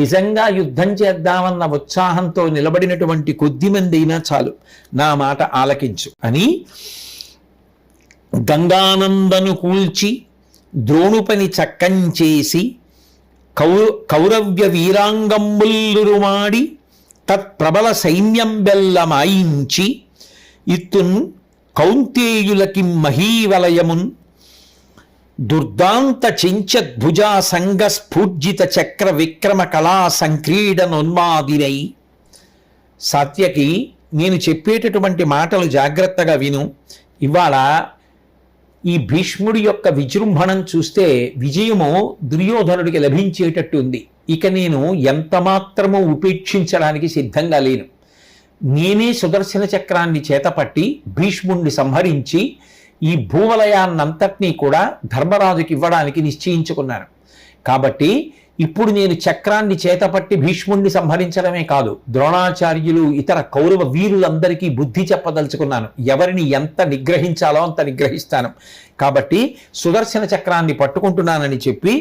నిజంగా యుద్ధం చేద్దామన్న ఉత్సాహంతో నిలబడినటువంటి కొద్ది మంది అయినా చాలు, నా మాట ఆలకించు అని గంగానందను కూల్చి ద్రోణుపని చక్కంచేసి కౌరవ్య వీరాంగంబుల్లురుమాడి తత్ప్రబల సైన్యం బెల్లమాయించి ఇత్తున్ కౌంతేయులకి మహీవలయమున్ దుర్దాంత చెంచద్భుజా సంగ స్ఫూర్జిత చక్ర విక్రమ కళా సంక్రీడనోన్మాదినై. సాత్యకి, నేను చెప్పేటటువంటి మాటలు జాగ్రత్తగా విను. ఇవాళ ఈ భీష్ముడి యొక్క విజృంభణం చూస్తే విజయము దుర్యోధనుడికి లభించేటట్టు ఉంది. ఇక నేను ఎంత మాత్రమూ ఉపేక్షించడానికి సిద్ధంగా లేను. నేనే సుదర్శన చక్రాన్ని చేతపట్టి భీష్ముడిని సంహరించి ఈ భూవలయాన్నంతటినీ కూడా ధర్మరాజుకి ఇవ్వడానికి నిశ్చయించుకున్నాను. కాబట్టి ఇప్పుడు నేను చక్రాన్ని చేతపట్టి భీష్ముడిని సంహరించడమే కాదు, ద్రోణాచార్యులు ఇతర కౌరవ వీరులందరికీ బుద్ధి చెప్పదలుచుకున్నాను. ఎవరిని ఎంత నిగ్రహించాలో అంత నిగ్రహిస్తాను. కాబట్టి సుదర్శన చక్రాన్ని పట్టుకుంటున్నానని చెప్పి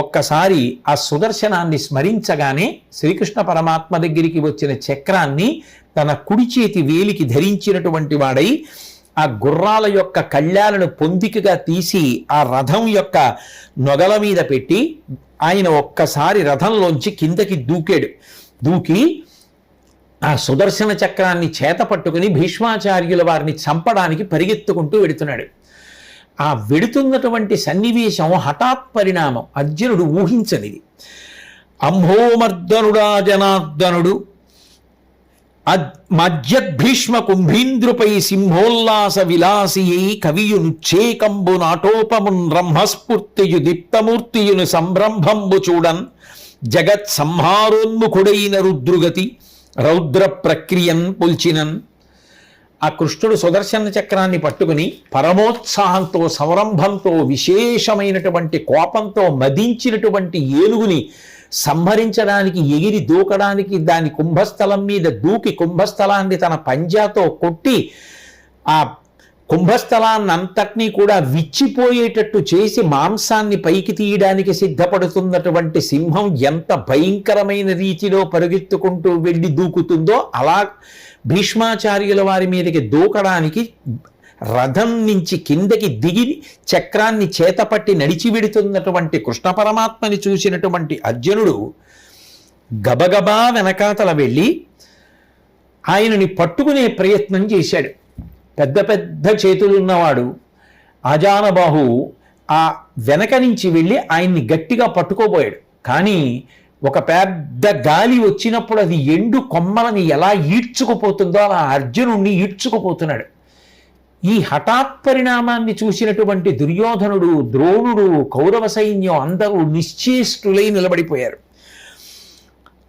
ఒక్కసారి ఆ సుదర్శనాన్ని స్మరించగానే శ్రీకృష్ణ పరమాత్మ దగ్గరికి వచ్చిన చక్రాన్ని తన కుడి చేతి వేలికి ధరించినటువంటి వాడై ఆ గుర్రాల యొక్క కళ్యాలను పొందికగా తీసి ఆ రథం యొక్క నొగల మీద పెట్టి ఆయన ఒక్కసారి రథంలోంచి కిందకి దూకి ఆ సుదర్శన చక్రాన్ని చేత పట్టుకుని భీష్మాచార్యుల వారిని చంపడానికి పరిగెత్తుకుంటూ వెడుతున్నాడు. ఆ వెడుతున్నటువంటి సన్నివేశం హఠాత్ పరిణామం, అర్జునుడు ఊహించనిది. అంహోమర్దనుడా జనార్దనుడు మధ్యద్భీష్మ కుంభీంద్రుపై సింహోల్లాస విలాసియై కవియునుచ్చేకంబు నాటోపమున్ బ్రహ్మస్ఫూర్తియు దీప్తమూర్తియును సంరంభంబు చూడన్ జగత్ సంహారోన్ముఖుడైన రుద్రుగతి రౌద్ర ప్రక్రియన్ పుల్చినన్. ఆ కృష్ణుడు సుదర్శన చక్రాన్ని పట్టుకుని పరమోత్సాహంతో సంరంభంతో విశేషమైనటువంటి కోపంతో మదించినటువంటి ఏనుగుని సంహరించడానికి ఎగిరి దూకడానికి దాని కుంభస్థలం మీద దూకి కుంభస్థలాన్ని తన పంజాతో కొట్టి ఆ కుంభస్థలాన్ని అంతటినీ కూడా విచ్చిపోయేటట్టు చేసి మాంసాన్ని పైకి తీయడానికి సిద్ధపడుతున్నటువంటి సింహం ఎంత భయంకరమైన రీతిలో పరుగెత్తుకుంటూ వెళ్ళి దూకుతుందో అలా భీష్మాచార్యుల వారి మీదకి దూకడానికి రథం నుంచి కిందకి దిగి చక్రాన్ని చేతపట్టి నడిచి వెడుతున్నటువంటి కృష్ణ పరమాత్మని చూసినటువంటి అర్జునుడు గబగబా వెనకాతల వెళ్ళి ఆయనని పట్టుకునే ప్రయత్నం చేశాడు. పెద్ద పెద్ద చేతులున్నవాడు ఆజానబాహు ఆ వెనక నుంచి వెళ్ళి ఆయన్ని గట్టిగా పట్టుకోబోయాడు. కానీ ఒక పెద్ద గాలి వచ్చినప్పుడు అది ఎండు కొమ్మలని ఎలా ఈడ్చుకుపోతుందో అలా అర్జునుడిని ఈడ్చుకుపోతున్నాడు. ఈ హఠాత్ పరిణామాన్ని చూసినటువంటి దుర్యోధనుడు, ద్రోణుడు, కౌరవ సైన్యం అందరూ నిశ్చేష్టులై నిలబడిపోయారు.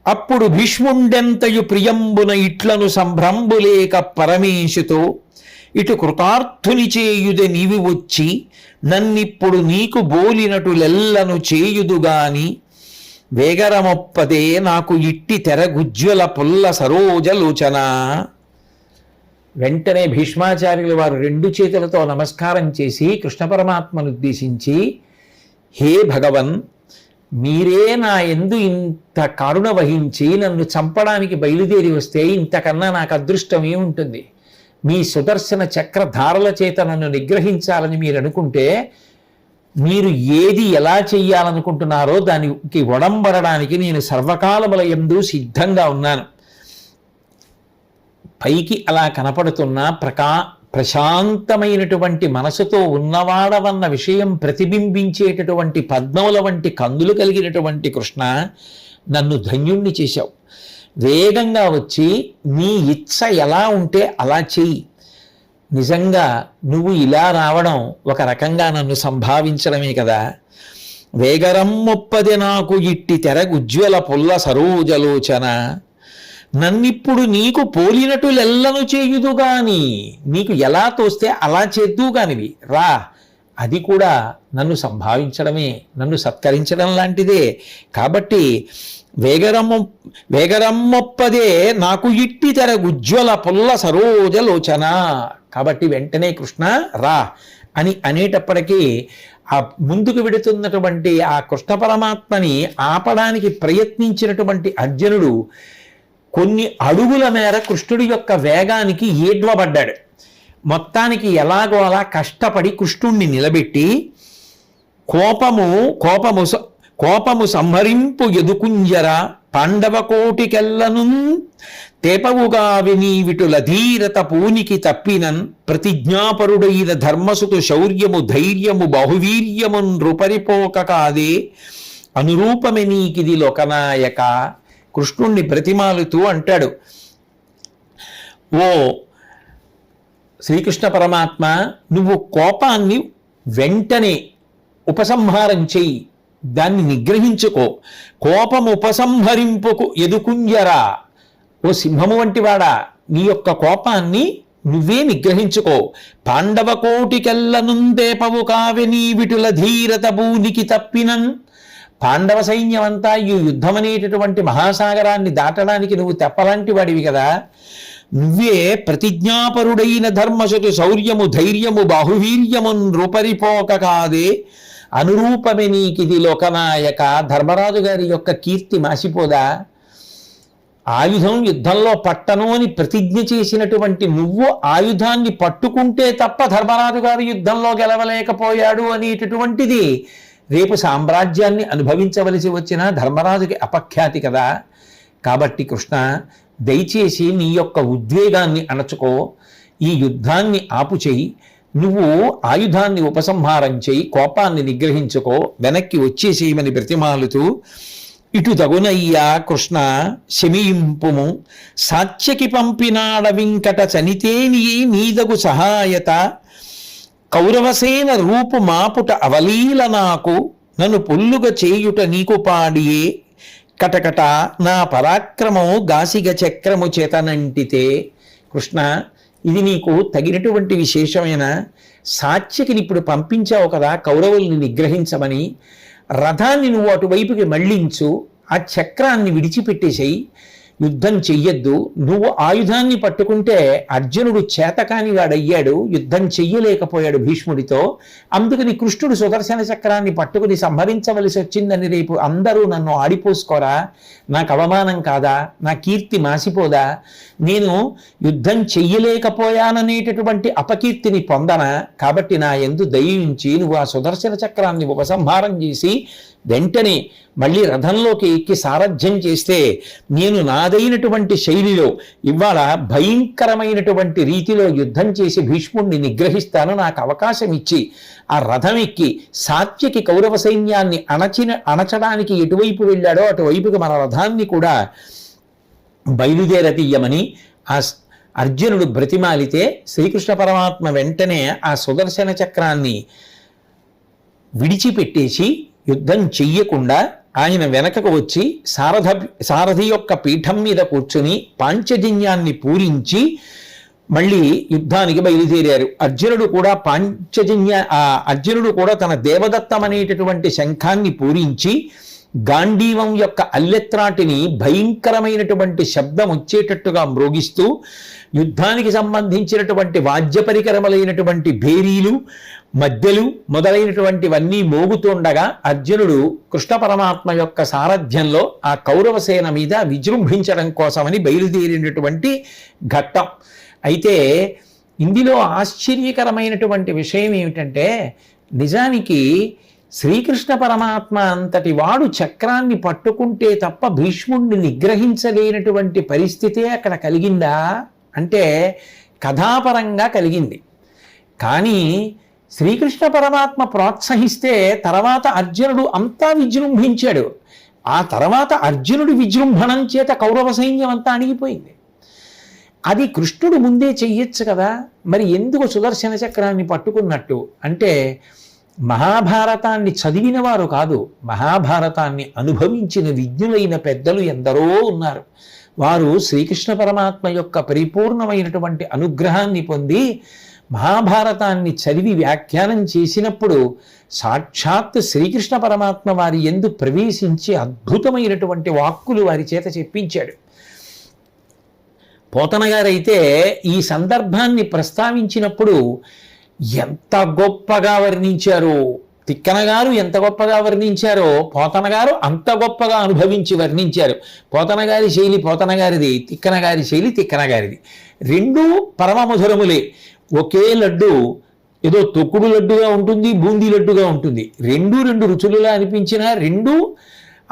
అప్పుడు భీష్ముండెంతయు ప్రియంబున ఇట్లను సంభ్రంబులేక పరమేశుతో ఇటు కృతార్థుని చేయుద నీవి వచ్చి నన్నిప్పుడు నీకు బోలినటులెల్లను చేయుదుగాని వేగరమొప్పదే నాకు ఇట్టి తెరగుజ్వల పుల్ల సరోజలోచన. వెంటనే భీష్మాచార్యుల వారు రెండు చేతులతో నమస్కారం చేసి కృష్ణ పరమాత్మను ఉద్దేశించి, హే భగవన్, మీరే నా యందు ఇంత కరుణ వహించి నన్ను చంపడానికి బయలుదేరి వస్తే ఇంతకన్నా నాకు అదృష్టం ఏముంటుంది? మీ సుదర్శన చక్రధారల చేత నన్ను నిగ్రహించాలని మీరు అనుకుంటే మీరు ఏది ఎలా చెయ్యాలనుకుంటున్నారో దానికి ఒడంబడడానికి నేను సర్వకాలముల యందు సిద్ధంగా ఉన్నాను. పైకి అలా కనపడుతున్న ప్రశాంతమైనటువంటి మనసుతో ఉన్నవాడవన్న విషయం ప్రతిబింబించేటటువంటి పద్మముల వంటి కందులు కలిగినటువంటి కృష్ణ, నన్ను ధన్యుణ్ణి చేశావు. వేగంగా వచ్చి నీ ఇచ్చ ఎలా ఉంటే అలా చెయ్యి. నిజంగా నువ్వు ఇలా రావడం ఒక రకంగా నన్ను సంభావించడమే కదా. వేగరం ముప్పది నాకు ఇట్టి తెరగుజ్వల పుల్ల సరోజలోచన, నన్నిప్పుడు నీకు పోలినటులెల్లను చేయుదుగాని, నీకు ఎలా తోస్తే అలా చేద్దుగానివి రా అది కూడా నన్ను సంభావించడమే, నన్ను సత్కరించడం లాంటిదే. కాబట్టి వేగరమ్మొప్పదే నాకు ఇట్టి తెర ఉజ్వల పుల్ల సరోజలోచన. కాబట్టి వెంటనే కృష్ణ రా అని అనేటప్పటికీ ఆ ముందుకు వెడుతున్నటువంటి ఆ కృష్ణ పరమాత్మని ఆపడానికి ప్రయత్నించినటువంటి అర్జునుడు కొన్ని అడుగుల మేర కృష్ణుడి యొక్క వేగానికి ఏడ్వబడ్డాడు. మొత్తానికి ఎలాగో అలా కష్టపడి కృష్ణుణ్ణి నిలబెట్టి కోపము సంహరింపు ఎదుకుంజర పాండవ కోటికెల్లను తేపవుగా వినీవిటుల ధీరత పూనికి తప్పినన్ ప్రతిజ్ఞాపరుడైన ధర్మసుతు శౌర్యము ధైర్యము బాహువీర్యము నృపరిపోక కాదే అనురూపమే నీకిది లోకనాయక. కృష్ణుణ్ణి ప్రతిమాలుతూ అంటాడు, ఓ శ్రీకృష్ణ పరమాత్మ, నువ్వు కోపాన్ని వెంటనే ఉపసంహారం చెయ్యి, దాన్ని నిగ్రహించుకో. కోపం ఉపసంహరింపుకు ఎదుకుంజరా, ఓ సింహము వంటి వాడా, నీ యొక్క కోపాన్ని నువ్వే నిగ్రహించుకో. పాండవ కోటికెల్లనుందేపవు కావె నీ విటుల ధీరత భూనికి తప్పినన్. పాండవ సైన్యం అంతా ఈ యుద్ధం అనేటటువంటి మహాసాగరాన్ని దాటడానికి నువ్వు తెప్పలాంటి వాడివి కదా. నువ్వే ప్రతిజ్ఞాపరుడైన ధర్మశతు శౌర్యము ధైర్యము బాహువీర్యము నృపరిపోక కాదే అనురూపమే నీకిది లోకనాయక. ధర్మరాజు గారి యొక్క కీర్తి మాసిపోదా? ఆయుధం యుద్ధంలో పట్టను అని ప్రతిజ్ఞ చేసినటువంటి నువ్వు ఆయుధాన్ని పట్టుకుంటే తప్ప ధర్మరాజు గారు యుద్ధంలో గెలవలేకపోయాడు అనేటటువంటిది రేపు సామ్రాజ్యాన్ని అనుభవించవలసి వచ్చిన ధర్మరాజుకి అపఖ్యాతి కదా. కాబట్టి కృష్ణ, దయచేసి నీ యొక్క ఉద్వేగాన్ని అణచుకో, ఈ యుద్ధాన్ని ఆపు చేయి, నువ్వు ఆయుధాన్ని ఉపసంహారం చేయి, కోపాన్ని నిగ్రహించుకో, వెనక్కి వచ్చేసేయమని బ్రతిమాలుతూ, ఇటు తగునయ్యా కృష్ణ శమియింపుము, సాత్యకి పంపినాడ వింకట చనితేని నీదగు సహాయత, కౌరవసేన రూపు మాపుట అవలీల నాకు, నన్ను పొల్లుగా చేయుట నీకు పాడియే, కటకట నా పరాక్రమం గాసిగ చక్రము చేతనంటితే. కృష్ణ, ఇది నీకు తగినటువంటి విశేషమైన సాత్యకిని ఇప్పుడు పంపించావు కదా కౌరవుల్ని నిగ్రహించమని. రథాన్ని నువ్వు అటువైపుకి మళ్లించు, ఆ చక్రాన్ని విడిచిపెట్టేసేయి, యుద్ధం చెయ్యొద్దు. నువ్వు ఆయుధాన్ని పట్టుకుంటే అర్జునుడు చేతకాని వాడయ్యాడు, యుద్ధం చెయ్యలేకపోయాడు భీష్ముడితో. అందుకని కృష్ణుడు సుదర్శన చక్రాన్ని పట్టుకుని సంహరించవలసి వచ్చిందని రేపు అందరూ నన్ను ఆడిపోసుకోరా? నాకు అవమానం కాదా? నా కీర్తి మాసిపోదా? నేను యుద్ధం చెయ్యలేకపోయాననేటటువంటి అపకీర్తిని పొందనా? కాబట్టి నా యందు దయించి నువ్వు ఆ సుదర్శన చక్రాన్ని ఉపసంహారం చేసి వెంటనే మళ్ళీ రథంలోకి ఎక్కి సారథ్యం చేస్తే నేను నాదైనటువంటి శైలిలో ఇవాళ భయంకరమైనటువంటి రీతిలో యుద్ధం చేసి భీష్ముడిని నిగ్రహిస్తాను. నాకు అవకాశం ఇచ్చి ఆ రథం ఎక్కి సాత్యకి కౌరవ సైన్యాన్ని అణచడానికి ఎటువైపు వెళ్ళాడో అటువైపుకి మన రథాన్ని కూడా బయలుదేరతీయమని ఆ అర్జునుడు బ్రతిమాలితే శ్రీకృష్ణ పరమాత్మ వెంటనే ఆ సుదర్శన చక్రాన్ని విడిచిపెట్టేసి యుద్ధం చెయ్యకుండా ఆయన వెనకకు వచ్చి సారథి యొక్క పీఠం మీద కూర్చుని పాంచజన్యాన్ని పూరించి మళ్ళీ యుద్ధానికి బయలుదేరారు. అర్జునుడు కూడా తన దేవదత్తం అనేటటువంటి శంఖాన్ని పూరించి గాంధీవం యొక్క అల్లెత్రాటిని భయంకరమైనటువంటి శబ్దం వచ్చేటట్టుగా మ్రోగిస్తూ యుద్ధానికి సంబంధించినటువంటి వాద్య పరికరములైనటువంటి భేరీలు మధ్యలు మొదలైనటువంటివన్నీ మోగుతుండగా అర్జునుడు కృష్ణ పరమాత్మ యొక్క సారథ్యంలో ఆ కౌరవ సేన మీద విజృంభించడం కోసమని బయలుదేరినటువంటి ఘట్టం. అయితే ఇందులో ఆశ్చర్యకరమైనటువంటి విషయం ఏమిటంటే, నిజానికి శ్రీకృష్ణ పరమాత్మ అంతటి వాడు చక్రాన్ని పట్టుకుంటే తప్ప భీష్ముడిని నిగ్రహించలేనటువంటి పరిస్థితే అక్కడ కలిగిందా అంటే కథాపరంగా కలిగింది. కానీ శ్రీకృష్ణ పరమాత్మ ప్రోత్సహిస్తే తర్వాత అర్జునుడు అంతా విజృంభించాడు. ఆ తర్వాత అర్జునుడి విజృంభణం చేత కౌరవ సైన్యం అంతా అణిగిపోయింది. అది కృష్ణుడు ముందే చెయ్యొచ్చు కదా, మరి ఎందుకు సుదర్శన చక్రాన్ని పట్టుకున్నట్టు అంటే, మహాభారతాన్ని చదివిన వారు కాదు, మహాభారతాన్ని అనుభవించిన విజ్ఞులైన పెద్దలు ఎందరో ఉన్నారు. వారు శ్రీకృష్ణ పరమాత్మ యొక్క పరిపూర్ణమైనటువంటి అనుగ్రహాన్ని పొంది మహాభారతాన్ని చదివి వ్యాఖ్యానం చేసినప్పుడు సాక్షాత్ శ్రీకృష్ణ పరమాత్మ వారి యందు ప్రవేశించి అద్భుతమైనటువంటి వాక్కులు వారి చేత చెప్పించాడు. పోతన గారైతే ఈ సందర్భాన్ని ప్రస్తావించినప్పుడు ఎంత గొప్పగా వర్ణించారో, తిక్కన గారు ఎంత గొప్పగా వర్ణించారో పోతన గారు అంత గొప్పగా అనుభవించి వర్ణించారు. పోతన గారి శైలి పోతన గారిది, తిక్కన గారి శైలి తిక్కన గారిది. రెండూ పరమమధురములే. ఒకే లడ్డు ఏదో తొక్కుడు లడ్డుగా ఉంటుంది, బూందీ లడ్డుగా ఉంటుంది. రెండు రుచులులా అనిపించినా రెండూ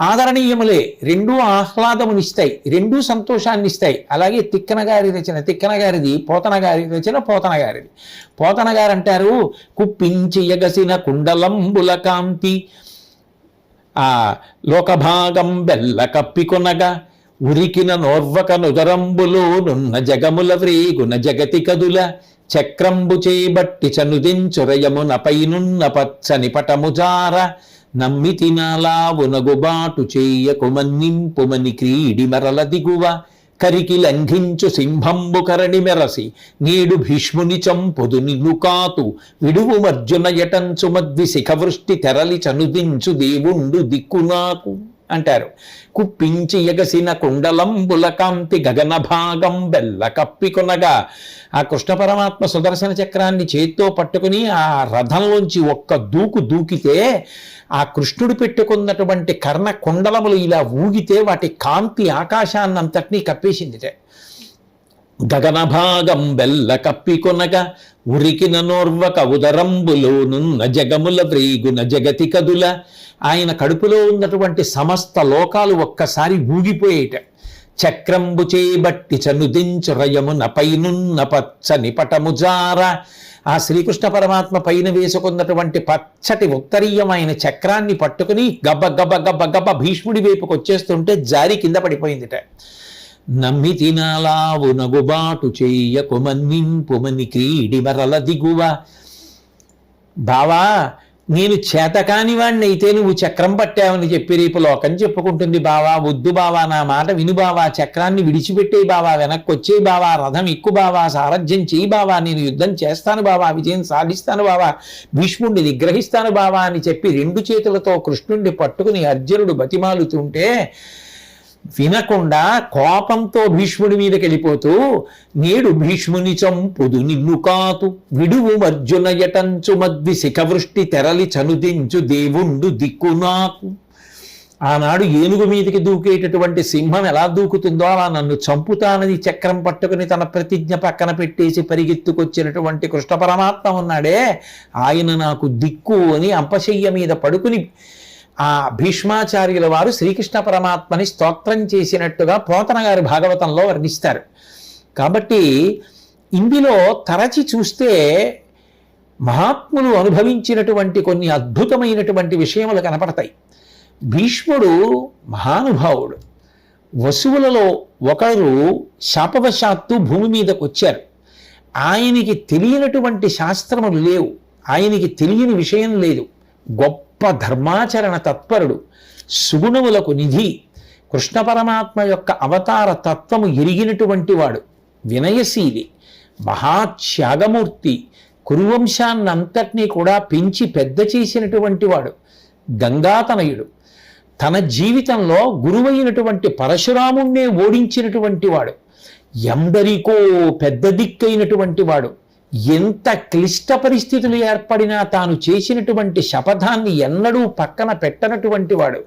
ఆదరణీయములే, రెండూ ఆహ్లాదమునిస్తాయి, రెండూ సంతోషాన్ని ఇస్తాయి. అలాగే తిక్కన గారి రచన తిక్కన గారిది, పోతన గారి రచన పోతన గారిది. పోతన గారు అంటారు, కుప్పించి ఎగసిన కుండలంబుల కాంతి లోకభాగం బెల్ల కప్పికొనగా ఉరికిన నోర్వక నుదరంబులో నున్న జగముల వ్రేగున జగతి కదుల చక్రంబు చేబట్టి చనుదించురయమున పైనున్న పచ్చని పటముజార నమ్మితి నాలావునగుబాటు చేయకుమన్నింపుమని క్రీడి మరల దిగువ కరికి లంఘించు సింహంబు కరణి మెరసి నేడు భీష్ముని చంపుదు నిన్ను కాతు విడువు మర్జున యటంచు మద్వి శిఖవృష్టి తెరలి చనుదించు దేవుండు దిక్కు నాకు అంటారు. కుప్పించి ఎగసిన కుండలంబుల కాంతి గగన భాగం బెల్ల కప్పికొనగా ఆ కృష్ణ పరమాత్మ సుదర్శన చక్రాన్ని చేత్తో పట్టుకుని ఆ రథంలోంచి ఒక్క దూకితే ఆ కృష్ణుడు పెట్టుకున్నటువంటి కర్ణ కుండలములు ఇలా ఊగితే వాటి కాంతి ఆకాశాన్నంతటినీ కప్పేసిందిటే. గగన భాగం బెల్ల కప్పికొనగా ఉరికిన నోర్వక ఉదరంబులోనున్న జగముల వ్రేగున జగతి కదుల ఆయన కడుపులో ఉన్నటువంటి సమస్త లోకాలు ఒక్కసారి ఊగిపోయేట. చక్రంబు చేబట్టి చనుదించు రయమున పైనున్న పచ్చని పటముజార ఆ శ్రీకృష్ణ పరమాత్మ పైన వేసుకున్నటువంటి పచ్చటి ఉత్తరీయమైన చక్రాన్ని పట్టుకుని గబ్బ గబ్బ గబ్బ గబ్బ భీష్ముడి వైపుకి వచ్చేస్తుంటే జారి కింద పడిపోయిందిట. నమ్మి తినాలావు నగుబాటు చేయకుమన్నింపుమని క్రీడి మరల దిగువ. బావా, నేను చేతకాని వాడిని అయితే నువ్వు చక్రం పట్టావని చెప్పి రేపు లోకం చెప్పుకుంటుంది. బావా వద్దు బావా, నా మాట విను బావా, చక్రాన్ని విడిచిపెట్టే బావా, వెనక్కి వచ్చే బావా, రథం ఎక్కు బావా, సారథ్యం చేయి బావా, నేను యుద్ధం చేస్తాను బావా, విజయం సాధిస్తాను బావా, భీష్ముడిని నిగ్రహిస్తాను బావా అని చెప్పి రెండు చేతులతో కృష్ణుడిని పట్టుకుని అర్జునుడు బతిమాలుతుంటే వినకుండా కోపంతో భీష్ముడి మీదకి వెళ్ళిపోతూ నేడు భీష్ముని చంపుదు నిన్ను కాతు విడువు అర్జున యటంచు మద్వి శిఖవృష్టి తెరలి చనుదించు దేవుండు దిక్కు నాకు. ఆనాడు ఏనుగు మీదకి దూకేటటువంటి సింహం ఎలా దూకుతుందో అలా నన్ను చంపుతానని చక్రం పట్టుకుని తన ప్రతిజ్ఞ పక్కన పెట్టేసి పరిగెత్తుకొచ్చినటువంటి కృష్ణ పరమాత్మ ఉన్నాడే, ఆయన నాకు దిక్కు అని అంపశయ్య మీద పడుకుని ఆ భీష్మాచార్యుల వారు శ్రీకృష్ణ పరమాత్మని స్తోత్రం చేసినట్టుగా పోతన గారి భాగవతంలో వర్ణిస్తారు. కాబట్టి ఇందులో తరచి చూస్తే మహాత్ములు అనుభవించినటువంటి కొన్ని అద్భుతమైనటువంటి విషయములు కనపడతాయి. భీష్ముడు మహానుభావుడు. వసువులలో ఒకరు శాపవశాత్తు భూమి మీదకు వచ్చారు. ఆయనకి తెలియనటువంటి శాస్త్రములు లేవు, ఆయనకి తెలియని విషయం లేదు. గొప్ప ధర్మాచరణ తత్పరుడు, సుగుణములకు నిధి, కృష్ణ పరమాత్మ యొక్క అవతార తత్వము ఎరిగినటువంటి వాడు, వినయశీలి, మహాత్యాగమూర్తి, కురువంశాన్నంతటినీ కూడా పెంచి పెద్ద చేసినటువంటి వాడు, గంగాతనయుడు, తన జీవితంలో గురువైనటువంటి పరశురాముణ్ణే ఓడించినటువంటి వాడు, ఎందరికో పెద్ద దిక్కైనటువంటి వాడు, ఎంత క్లిష్ట పరిస్థితులు ఏర్పడినా తాను చేసినటువంటి శపథాన్ని ఎన్నడూ పక్కన పెట్టనటువంటి వాడు,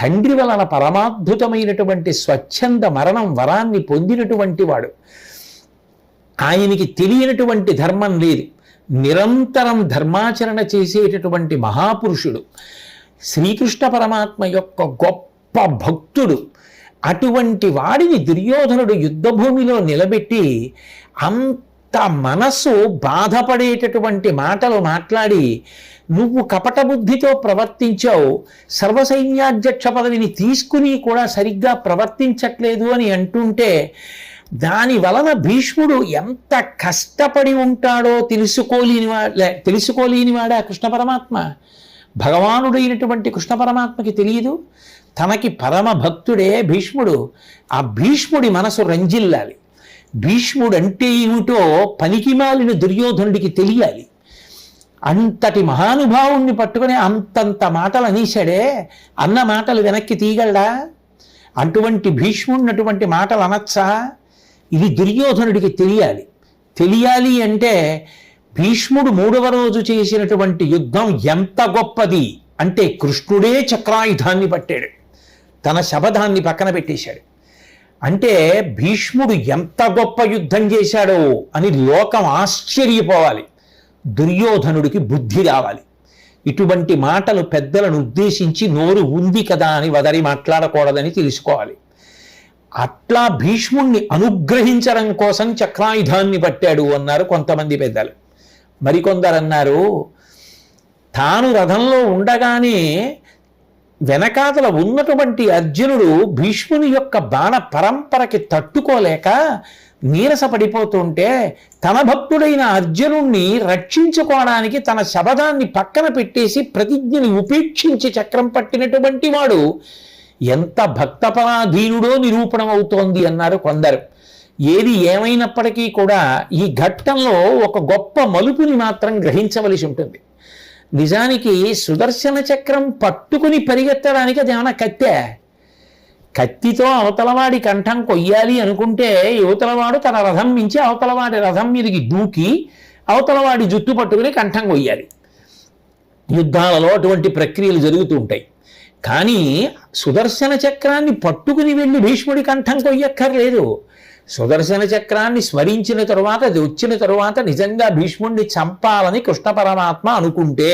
తండ్రి వలన పరమాద్భుతమైనటువంటి స్వచ్ఛంద మరణం వరాన్ని పొందినటువంటి వాడు, ఆయనకి తెలియనటువంటి ధర్మం లేదు, నిరంతరం ధర్మాచరణ చేసేటటువంటి మహాపురుషుడు, శ్రీకృష్ణ పరమాత్మ యొక్క గొప్ప భక్తుడు. అటువంటి వాడిని దుర్యోధనుడు యుద్ధభూమిలో నిలబెట్టి అంత మనసు బాధపడేటటువంటి మాటలు మాట్లాడి నువ్వు కపట బుద్ధితో ప్రవర్తించావు, సర్వసైన్యాధ్యక్ష పదవిని తీసుకుని కూడా సరిగ్గా ప్రవర్తించట్లేదు అని అంటుంటే దాని వలన భీష్ముడు ఎంత కష్టపడి ఉంటాడో తెలుసుకోలేనివాడా కృష్ణ పరమాత్మ. భగవానుడైనటువంటి కృష్ణ పరమాత్మకి తెలియదు, తనకి పరమ భక్తుడే భీష్ముడు. ఆ భీష్ముడి మనసు రంజిల్లాలి. భీష్ముడు అంటే ఏమిటో పనికిమాలిన దుర్యోధనుడికి తెలియాలి. అంతటి మహానుభావుణ్ణి పట్టుకుని అంతంత మాటలు అనేశాడే, అన్న మాటలు వెనక్కి తీయగలడా? అటువంటి భీష్ముడినటువంటి మాటలు అనొచ్చా? ఇది దుర్యోధనుడికి తెలియాలి. తెలియాలి అంటే భీష్ముడు 3వ రోజు చేసినటువంటి యుద్ధం ఎంత గొప్పది అంటే కృష్ణుడే చక్రాయుధాన్ని పట్టాడు, తన శబదాన్ని పక్కన పెట్టేశాడు. అంటే భీష్ముడు ఎంత గొప్ప యుద్ధం చేశాడో అని లోకం ఆశ్చర్యపోవాలి, దుర్యోధనుడికి బుద్ధి రావాలి. ఇటువంటి మాటలు పెద్దలను ఉద్దేశించి నోరు ఉంది కదా అని వదరి మాట్లాడకూడదని తెలుసుకోవాలి. అట్లా భీష్ముణ్ణి అనుగ్రహించడం కోసం చక్రాయుధాన్ని పట్టాడు అన్నారు కొంతమంది పెద్దలు. మరికొందరు అన్నారు తాను రథంలో ఉండగానే వెనకాతల ఉన్నటువంటి అర్జునుడు భీష్ముని యొక్క బాణ పరంపరకి తట్టుకోలేక నీరసపడిపోతుంటే తన భక్తుడైన అర్జునుణ్ణి రక్షించుకోవడానికి తన శబదాన్ని పక్కన పెట్టేసి ప్రతిజ్ఞని ఉపేక్షించి చక్రం పట్టినటువంటి వాడు ఎంత భక్తపరాధీనుడో నిరూపణం అవుతోంది అన్నారు కొందరు. ఏది ఏమైనప్పటికీ కూడా ఈ ఘట్టంలో ఒక గొప్ప మలుపుని మాత్రం గ్రహించవలసి ఉంటుంది. నిజానికి సుదర్శన చక్రం పట్టుకుని పరిగెత్తడానికి అది ఏమైనా కత్తే? కత్తితో అవతలవాడి కంఠం కొయ్యాలి అనుకుంటే యువతలవాడు తన రథం మించి అవతలవాడి రథం మీదకి దూకి అవతలవాడి జుట్టు పట్టుకుని కంఠం కొయ్యాలి. యుద్ధాలలో అటువంటి ప్రక్రియలు జరుగుతూ ఉంటాయి. కానీ సుదర్శన చక్రాన్ని పట్టుకుని వెళ్ళి భీష్ముడి కంఠం కొయ్యక్కర్లేదు. సుదర్శన చక్రాన్ని స్మరించిన తరువాత, అది వచ్చిన తరువాత నిజంగా భీష్ముడిని చంపాలని కృష్ణ పరమాత్మ అనుకుంటే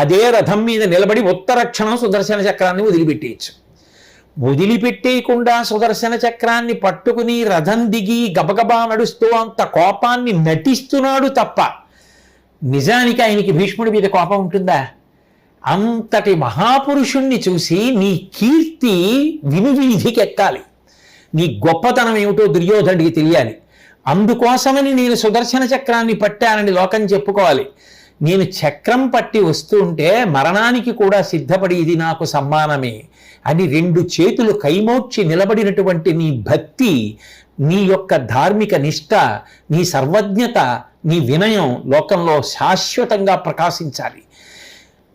అదే రథం మీద నిలబడి ఉత్తరక్షణం సుదర్శన చక్రాన్ని వదిలిపెట్టేయచ్చు. వదిలిపెట్టేయకుండా సుదర్శన చక్రాన్ని పట్టుకుని రథం దిగి గబగబా నడుస్తూ అంత కోపాన్ని నటిస్తున్నాడు తప్ప నిజానికి ఆయనకి భీష్ముడి మీద కోపం ఉంటుందా? అంతటి మహాపురుషుణ్ణి చూసి నీ కీర్తి వినువీధికి ఎక్కాలి, నీ గొప్పతనం ఏమిటో దుర్యోధనుడికి తెలియాలి. అందుకోసమని నేను సుదర్శన చక్రాన్ని పట్టానని లోకం చెప్పుకోవాలి. నేను చక్రం పట్టి వస్తుంటే మరణానికి కూడా సిద్ధపడి ఇది నాకు సమ్మానమే అని 2 చేతులు కైమోడ్చి నిలబడినటువంటి నీ భక్తి, నీ యొక్క ధార్మిక నిష్ఠ, నీ సర్వజ్ఞత, నీ వినయం లోకంలో శాశ్వతంగా ప్రకాశించాలి.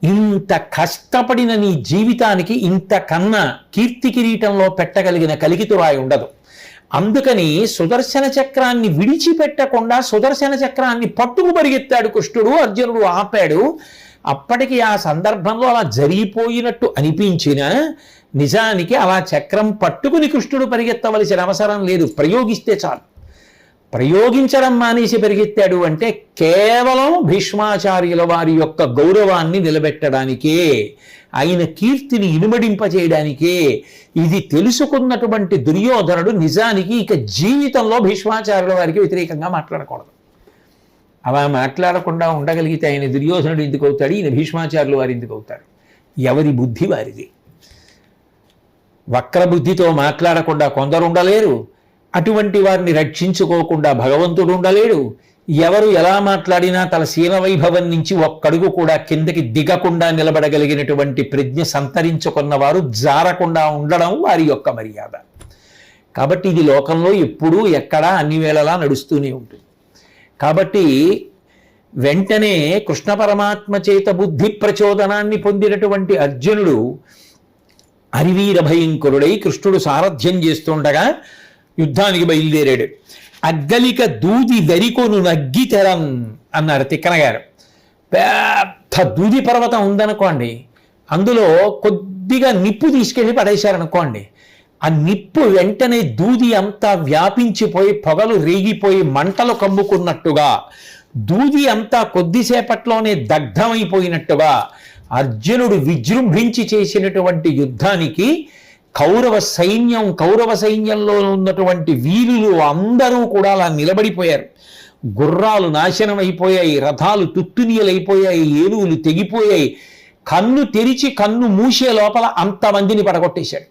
ఇంత కష్టపడిన నీ జీవితానికి ఇంతకన్నా కీర్తి కిరీటంలో పెట్టగలిగిన కలికితురాయి ఉండదు. అందుకని సుదర్శన చక్రాన్ని విడిచిపెట్టకుండా సుదర్శన చక్రాన్ని పట్టుకు పరిగెత్తాడు కృష్ణుడు. అర్జునుడు ఆపాడు. అప్పటికి ఆ సందర్భంలో అలా జరిగిపోయినట్టు అనిపించినా నిజానికి అలా చక్రం పట్టుకుని కృష్ణుడు పరిగెత్తవలసిన అవసరం లేదు, ప్రయోగిస్తే చాలు. ప్రయోగించడం మానేసి పరిగెత్తాడు అంటే కేవలం భీష్మాచార్యుల వారి యొక్క గౌరవాన్ని నిలబెట్టడానికే, ఆయన కీర్తిని ఇనుమడింపచేయడానికే. ఇది తెలుసుకున్నటువంటి దుర్యోధనుడు నిజానికి ఇక జీవితంలో భీష్మాచార్యుల వారికి వ్యతిరేకంగా మాట్లాడకూడదు. అలా మాట్లాడకుండా ఉండగలిగితే ఆయన దుర్యోధనుడు ఎందుకు అవుతాడు, ఈయన భీష్మాచార్యుల వారు ఎందుకు అవుతారు? ఎవరి బుద్ధి వారిది. వక్రబుద్ధితో మాట్లాడకుండా కొందరు ఉండలేరు, అటువంటి వారిని రక్షించుకోకుండా భగవంతుడు ఉండలేడు. ఎవరు ఎలా మాట్లాడినా తన శీల వైభవం నుంచి ఒక్కడుగు కూడా కిందకి దిగకుండా నిలబడగలిగినటువంటి ప్రజ్ఞ సంతరించుకున్న వారు జారకుండా ఉండడం వారి యొక్క మర్యాద. కాబట్టి ఇది లోకంలో ఎప్పుడూ ఎక్కడా అన్ని వేళలా నడుస్తూనే ఉంటుంది. కాబట్టి వెంటనే కృష్ణ పరమాత్మ చేత బుద్ధి ప్రచోదనాన్ని పొందినటువంటి అర్జునుడు హరివీర భయంకరుడై కృష్ణుడు సారథ్యం చేస్తుండగా యుద్ధానికి బయలుదేరాడు. అగ్గలిక దూది దరికొను నగ్గితెరన్ అన్నారు తిక్కన గారు. పెద్ద దూది పర్వతం ఉందనుకోండి, అందులో కొద్దిగా నిప్పు తీసుకెళ్ళి పడేశారనుకోండి, ఆ నిప్పు వెంటనే దూది అంతా వ్యాపించిపోయి పొగలు రేగిపోయి మంటలు కమ్ముకున్నట్టుగా, దూది అంతా కొద్దిసేపట్లోనే దగ్ధమైపోయినట్టుగా అర్జునుడు విజృంభించి చేసినటువంటి యుద్ధానికి కౌరవ సైన్యంలో ఉన్నటువంటి వీరులు అందరూ కూడా అలా నిలబడిపోయారు. గుర్రాలు నాశనం అయిపోయాయి, రథాలు తుత్తునియలైపోయాయి, ఏనుగులు తెగిపోయాయి. కన్ను తెరిచి కన్ను మూసే లోపల అంతమందిని పడగొట్టేశాడు.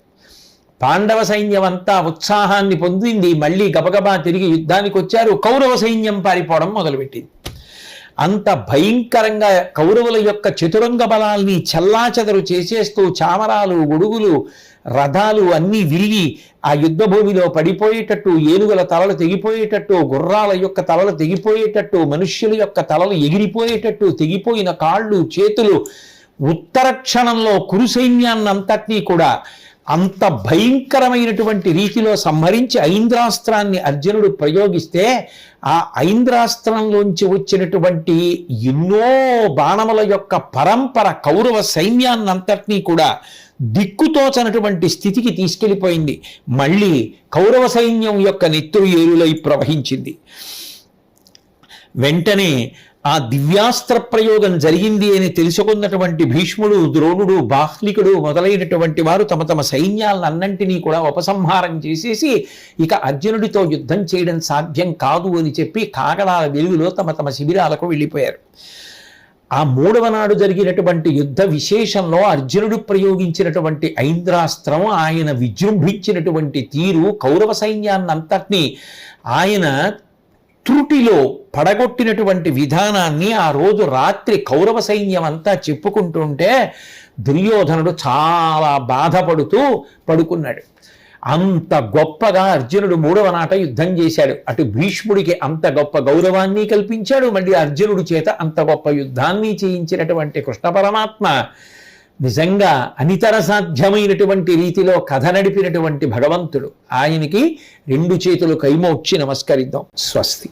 పాండవ సైన్యం అంతా ఉత్సాహాన్ని పొందింది, మళ్ళీ గబగబా తిరిగి యుద్ధానికి వచ్చారు. కౌరవ సైన్యం పారిపోవడం మొదలుపెట్టింది. అంత భయంకరంగా కౌరవుల యొక్క చతురంగ బలాల్ని చెల్లాచెదరు చేసేస్తూ చామరాలు, గొడుగులు, రథాలు అన్నీ విరిగి ఆ యుద్ధ భూమిలో పడిపోయేటట్టు, ఏనుగుల తలలు తెగిపోయేటట్టు, గుర్రాల యొక్క తలలు తెగిపోయేటట్టు, మనుష్యుల యొక్క తలలు ఎగిరిపోయేటట్టు, తెగిపోయిన కాళ్ళు, చేతులు, ఉత్తర క్షణంలో కురు సైన్యాన్నంతటినీ కూడా అంత భయంకరమైనటువంటి రీతిలో సంహరించి ఐంద్రాస్త్రాన్ని అర్జునుడు ప్రయోగిస్తే ఆ ఐంద్రాస్త్రంలోంచి వచ్చినటువంటి ఎన్నో బాణముల యొక్క పరంపర కౌరవ సైన్యాన్నంతటినీ కూడా దిక్కుతోచనటువంటి స్థితికి తీసుకెళ్ళిపోయింది. మళ్ళీ కౌరవ సైన్యం యొక్క నెత్తురు ఏరులై ప్రవహించింది. వెంటనే ఆ దివ్యాస్త్ర ప్రయోగం జరిగింది అని తెలుసుకున్నటువంటి భీష్ముడు, ద్రోణుడు, బాహ్లికుడు మొదలైనటువంటి వారు తమ తమ సైన్యాలన్నింటినీ కూడా ఉపసంహారం చేసేసి ఇక అర్జునుడితో యుద్ధం చేయడం సాధ్యం కాదు అని చెప్పి కాగడాల వెలుగులో తమ తమ శిబిరాలకు వెళ్ళిపోయారు. ఆ 3వ నాడు జరిగినటువంటి యుద్ధ విశేషంలో అర్జునుడు ప్రయోగించినటువంటి ఐంద్రాస్త్రం, ఆయన విజృంభించినటువంటి తీరు, కౌరవ సైన్యాన్నంతటినీ ఆయన త్రుటిలో పడగొట్టినటువంటి విధానాన్ని ఆ రోజు రాత్రి కౌరవ సైన్యం అంతా చెప్పుకుంటుంటే దుర్యోధనుడు చాలా బాధపడుతూ పడుకున్నాడు. అంత గొప్పగా అర్జునుడు 3వ నాట యుద్ధం చేశాడు. అటు భీష్ముడికి అంత గొప్ప గౌరవాన్ని కల్పించాడు, మళ్ళీ అర్జునుడి చేత అంత గొప్ప యుద్ధాన్ని చేయించినటువంటి కృష్ణ పరమాత్మ నిజంగా అనితర సాధ్యమైనటువంటి రీతిలో కథ నడిపినటువంటి భగవంతుడు. ఆయనకి 2 చేతులు కైమోడ్చి నమస్కరిద్దాం. స్వస్తి.